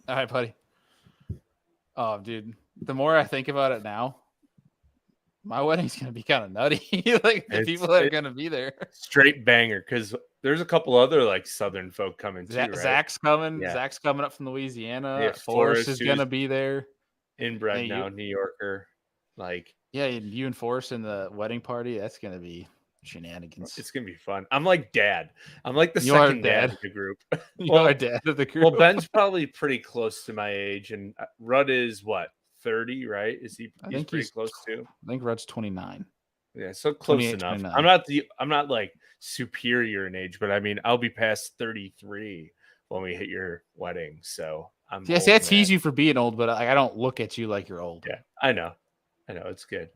All right, buddy. Oh, dude. The more I think about it now, my wedding's gonna be kind of nutty. Like the people that are gonna be there. Straight banger, because there's a couple other like Southern folk coming too. Right? Zach's coming. Yeah. Zach's coming up from Louisiana. Yeah, Forrest is gonna be there. Inbred now, New Yorker. Like, yeah, you and Forrest in the wedding party. That's gonna be shenanigans. It's gonna be fun. I'm like dad. I'm like the second dad of the group. You are dad of the group. Well, Ben's probably pretty close to my age, and Rudd is what, 30, right? Is he? I think he's close to. I think Rudd's 29. Yeah, so close enough. 29. I'm not like superior in age, but I mean I'll be past 33 when we hit your wedding. So I'm. Yeah, see, I tease you for being old, but I don't look at you like you're old. Yeah, I know. It's good.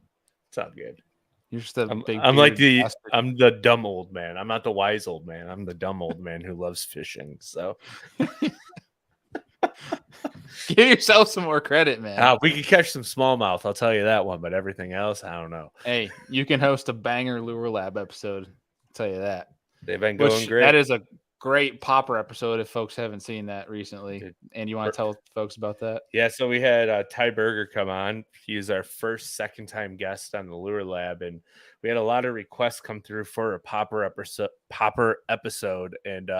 It's all good. You're just a big. I'm the dumb old man. I'm not the wise old man. I'm the dumb old man who loves fishing. So give yourself some more credit, man. We could catch some smallmouth. I'll tell you that one. But everything else, I don't know. Hey, you can host a banger Lure Lab episode. I'll tell you that. They've been going great. That is a great popper episode if folks haven't seen that recently. And you want to tell folks about that? Yeah, so we had Ty Berger come on. He was our second time guest on the Lure Lab, and we had a lot of requests come through for a popper episode, and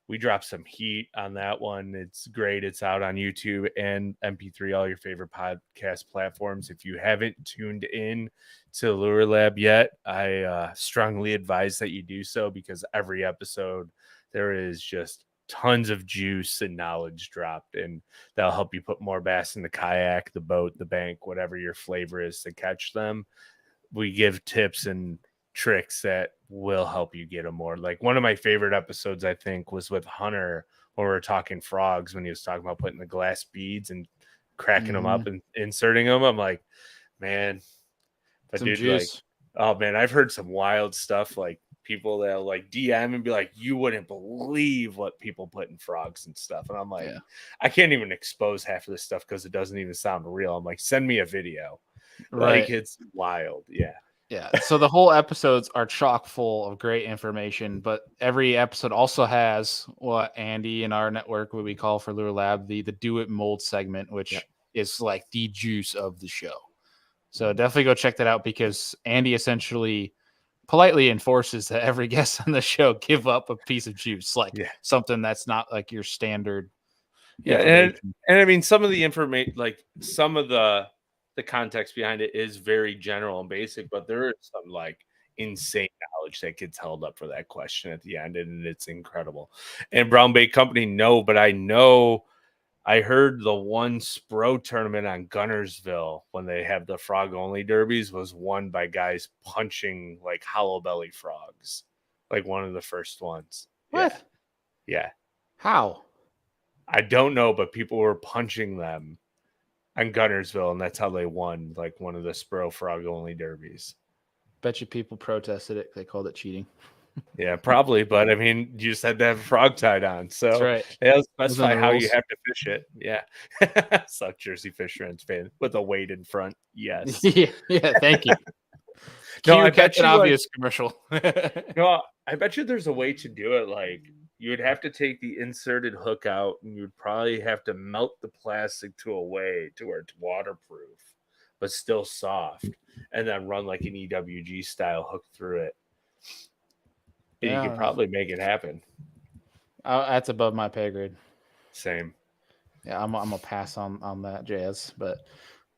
we dropped some heat on that one. It's great. It's out on YouTube and MP3, all your favorite podcast platforms. If you haven't tuned in to the Lure Lab yet, I strongly advise that you do so, because every episode there is just tons of juice and knowledge dropped, and that'll help you put more bass in the kayak, the boat, the bank, whatever your flavor is to catch them. We give tips and tricks that will help you get them more. Like one of my favorite episodes, I think, was with Hunter when we were talking frogs, when he was talking about putting the glass beads and cracking them up and inserting them. I'm like, man, but dude, like, oh man, I've heard some wild stuff, like people that'll like DM and be like, you wouldn't believe what people put in frogs and stuff. And I'm like, I can't even expose half of this stuff because it doesn't even sound real. I'm like, send me a video. Right. Like, it's wild. Yeah. Yeah. So the whole episodes are chock full of great information, but every episode also has what Andy in our network, what we call for Lure Lab, the Do It Mold segment, which is like the juice of the show. So definitely go check that out, because Andy essentially politely enforces that every guest on the show give up a piece of juice, like something that's not like your standard. And I mean, some of the information, like some of the context behind it is very general and basic, but there is some like insane knowledge that gets held up for that question at the end, and it's incredible. And Brown Bait Company, no, but I heard the one Spro tournament on Gunnersville, when they have the frog only derbies, was won by guys punching like hollow belly frogs, like one of the first ones. What? Yeah. How? I don't know, but people were punching them on Gunnersville, and that's how they won like one of the Spro frog only derbies. Bet you people protested it. They called it cheating. Yeah, probably. But I mean, you just had to have a frog tied on. So That's right. they don't Those are specify the how you rules. have to fish it. Yeah. Suck Jersey Fisherman's fan with a weight in front. Yes. Yeah, thank you. No, Cue I bet Captain you like Obvious commercial. no, I bet you there's a way to do it. Like you would have to take the inserted hook out and you'd probably have to melt the plastic to a way to where it's waterproof, but still soft, and then run like an EWG style hook through it. And you could Yeah, probably make it happen. that's above my pay grade. Same. Yeah, I'm gonna pass on that jazz. But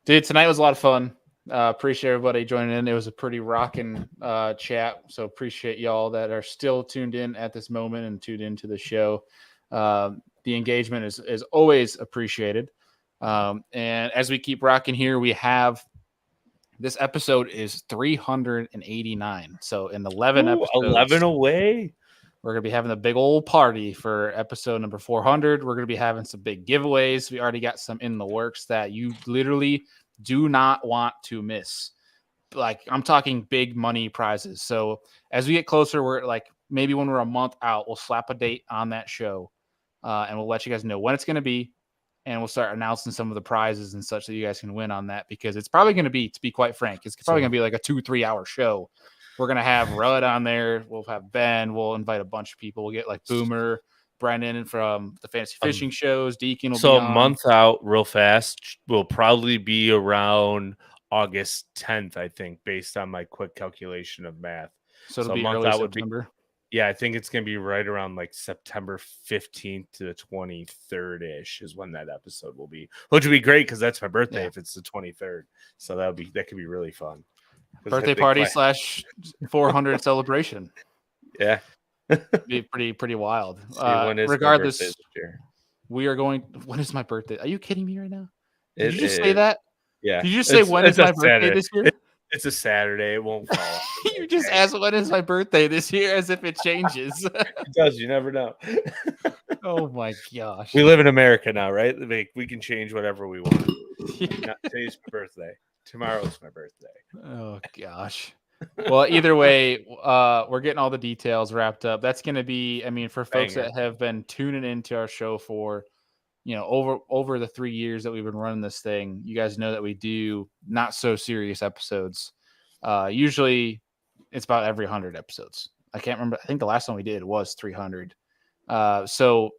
dude, tonight was a lot of fun. Appreciate everybody joining in. It was a pretty rocking chat. So appreciate y'all that are still tuned in at this moment and tuned into the show. The engagement is always appreciated. And as we keep rocking here, we have this episode is 389. So in 11 Ooh, episodes, 11 away. we're going to be having a big old party for episode number 400. We're going to be having some big giveaways. We already got some in the works that you literally do not want to miss. Like, I'm talking big money prizes. So as we get closer, we're like, maybe when we're a month out, we'll slap a date on that show and we'll let you guys know when it's going to be. And we'll start announcing some of the prizes and such that you guys can win on that, because it's probably going to be quite frank, it's probably going to be like a 2-3 hour show. We're going to have Rudd on there. We'll have Ben. We'll invite a bunch of people. We'll get like Boomer, Brendan from the fantasy fishing shows. Deacon will be So on. a month out real fast will probably be around August 10th, I think, based on my quick calculation of math. So it'll a be month early out would be, September. yeah, I think it's going to be right around like September 15th to the 23rd ish is when that episode will be, which would be great because that's my birthday if it's the 23rd. So that could be really fun. Birthday party / 400 celebration. Yeah. Be pretty wild. When is regardless, my birthday this year? we are going. When is my birthday? Are you kidding me right now? Did you just It say is. that? Yeah. Did you just say when is my birthday Saturday. this year? It's a Saturday. It won't fall. You just asked when is my birthday this year, as if it changes. It does. You never know. Oh my gosh. We live in America now, right? We can change whatever we want. Yeah. Today's my birthday. Tomorrow's my birthday. Oh gosh. Well, either way, we're getting all the details wrapped up. That's going to be, I mean, for folks that have been tuning into our show for, over the 3 years that we've been running this thing, you guys know that we do not so serious episodes. Usually it's about every 100 episodes. I can't remember. I think the last one we did was 300. So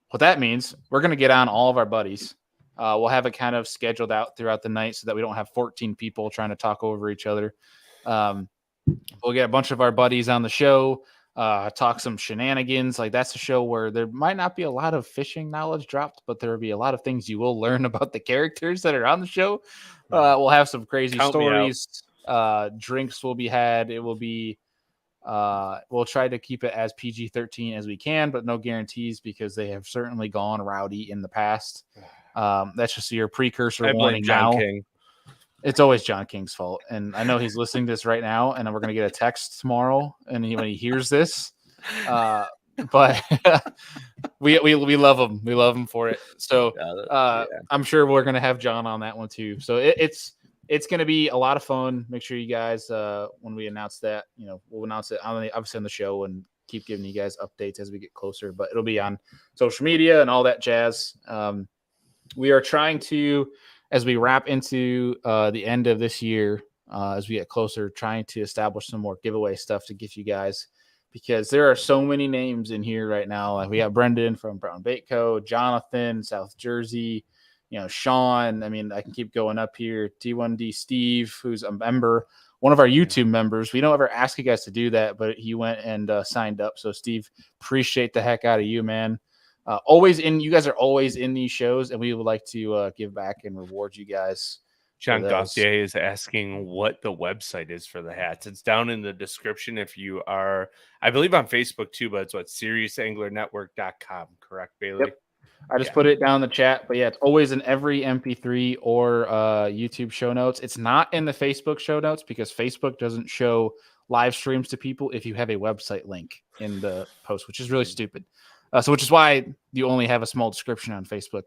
what that means, we're going to get on all of our buddies. We'll have it kind of scheduled out throughout the night so that we don't have 14 people trying to talk over each other. We'll get a bunch of our buddies on the show, talk some shenanigans. Like, that's a show where there might not be a lot of fishing knowledge dropped, but there will be a lot of things you will learn about the characters that are on the show. We'll have some crazy stories. Drinks will be had. It will be, we'll try to keep it as PG-13 as we can, but no guarantees because they have certainly gone rowdy in the past. That's just your precursor warning now. King. It's always John King's fault. And I know he's listening to this right now, and we're going to get a text tomorrow. And when he hears this, but we love him. We love him for it. So I'm sure we're going to have John on that one too. So it's going to be a lot of fun. Make sure you guys, when we announce that, we'll announce it obviously on the show and keep giving you guys updates as we get closer, but it'll be on social media and all that jazz. We are trying to, as we wrap into the end of this year, as we get closer, trying to establish some more giveaway stuff to get you guys, because there are so many names in here right now. Like, we got Brendan from Brown Bait Co., Jonathan, South Jersey, Sean. I mean, I can keep going up here. T1D Steve, who's a member, one of our YouTube members. We don't ever ask you guys to do that, but he went and signed up. So Steve, appreciate the heck out of you, man. You guys are always in these shows, and we would like to give back and reward you guys. John Gauthier is asking what the website is for the hats. It's down in the description if you are, I believe, on Facebook too, but it's SeriousAnglerNetwork.com, correct, Bailey? Yep. I just put it down in the chat, but yeah, it's always in every MP3 or YouTube show notes. It's not in the Facebook show notes because Facebook doesn't show live streams to people if you have a website link in the post, which is really stupid. Which is why you only have a small description on Facebook.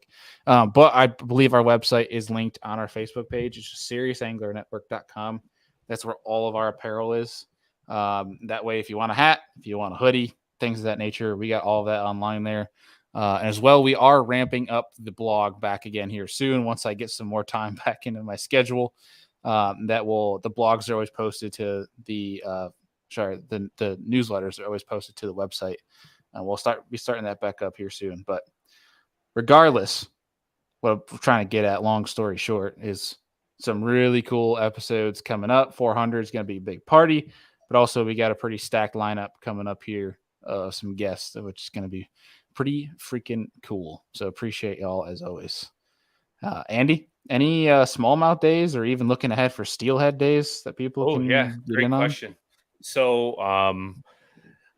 But I believe our website is linked on our Facebook page. It's just SeriousAnglerNetwork.com. That's where all of our apparel is. That way, if you want a hat, if you want a hoodie, things of that nature, we got all of that online there. And as well, we are ramping up the blog back again here soon. Once I get some more time back into my schedule, the blogs are always posted to the newsletters are always posted to the website. We'll be starting that back up here soon. But regardless, what I'm trying to get at, long story short, is some really cool episodes coming up. 400 is going to be a big party, but also we got a pretty stacked lineup coming up here. Some guests, which is going to be pretty freaking cool. So appreciate y'all as always. Andy, any smallmouth days or even looking ahead for steelhead days that people can get great in on? question. So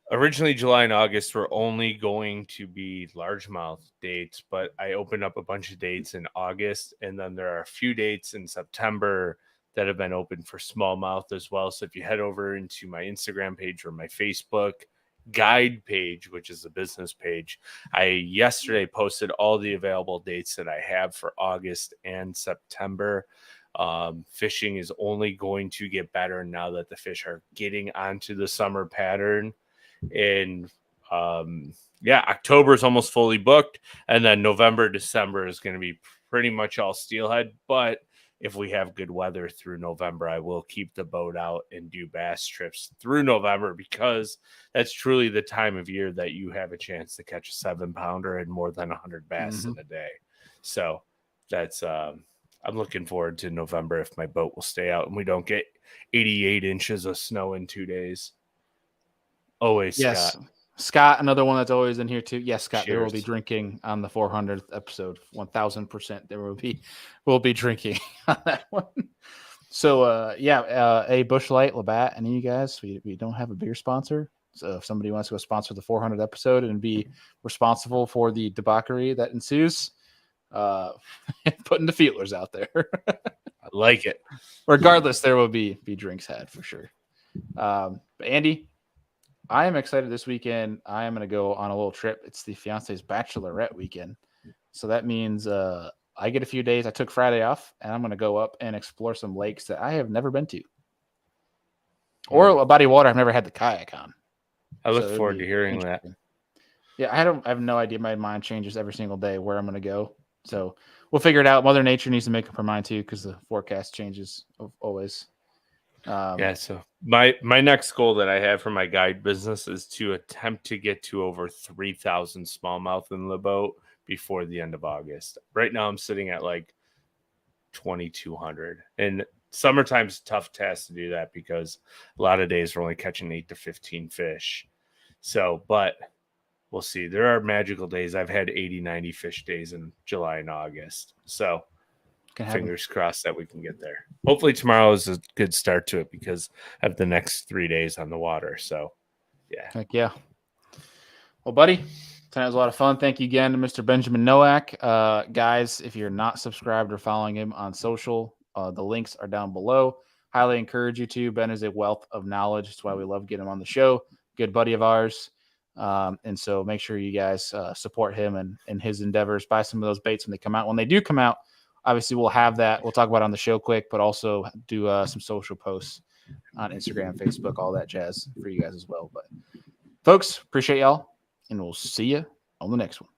originally July and August were only going to be largemouth dates, but I opened up a bunch of dates in August, and then there are a few dates in September that have been open for smallmouth as well. So if you head over into my Instagram page or my Facebook guide page, which is a business page, I yesterday posted all the available dates that I have for August and September. Fishing is only going to get better now that the fish are getting onto the summer pattern. And October is almost fully booked, and then November, December is going to be pretty much all steelhead. But if we have good weather through November, I will keep the boat out and do bass trips through November, because that's truly the time of year that you have a chance to catch a 7-pounder and more than 100 bass in a day. So that's I'm looking forward to November if my boat will stay out and we don't get 88 inches of snow in 2 days. Always, yes. Scott, another one that's always in here too. Yes, Scott, Cheers. There will be drinking on the 400th episode. 1000%. There will be drinking on that one. So, a Busch Light, Labatt, any of you guys, we don't have a beer sponsor. So if somebody wants to go sponsor the 400th episode and be responsible for the debauchery that ensues, putting the feelers out there. I like it. Regardless, there will be drinks had for sure. But Andy, I am excited this weekend. I am going to go on a little trip. It's the fiance's bachelorette weekend. So that means I get a few days. I took Friday off, and I'm going to go up and explore some lakes that I have never been to. Or a body of water I've never had the kayak on. I look forward to hearing that. Yeah, I have no idea. My mind changes every single day where I'm going to go. So we'll figure it out. Mother Nature needs to make up her mind too, because the forecast changes always. So my next goal that I have for my guide business is to attempt to get to over 3,000 smallmouth in the boat before the end of August. Right now I'm sitting at like 2,200, and summertime's a tough task to do that because a lot of days we're only catching 8 to 15 fish. So, but we'll see. There are magical days. I've had 80, 90 fish days in July and August. So fingers crossed that we can get there. Hopefully tomorrow is a good start to it because I have the next 3 days on the water. So, yeah. Heck yeah. Well, buddy, tonight was a lot of fun. Thank you again to Mr. Benjamin Nowak. Guys, if you're not subscribed or following him on social, the links are down below. Highly encourage you to. Ben is a wealth of knowledge. That's why we love getting him on the show. Good buddy of ours. And so make sure you guys support him and his endeavors. Buy some of those baits when they come out. When they do come out, obviously we'll have that. We'll talk about it on the show quick, but also do some social posts on Instagram, Facebook, all that jazz for you guys as well. But folks, appreciate y'all, and we'll see you on the next one.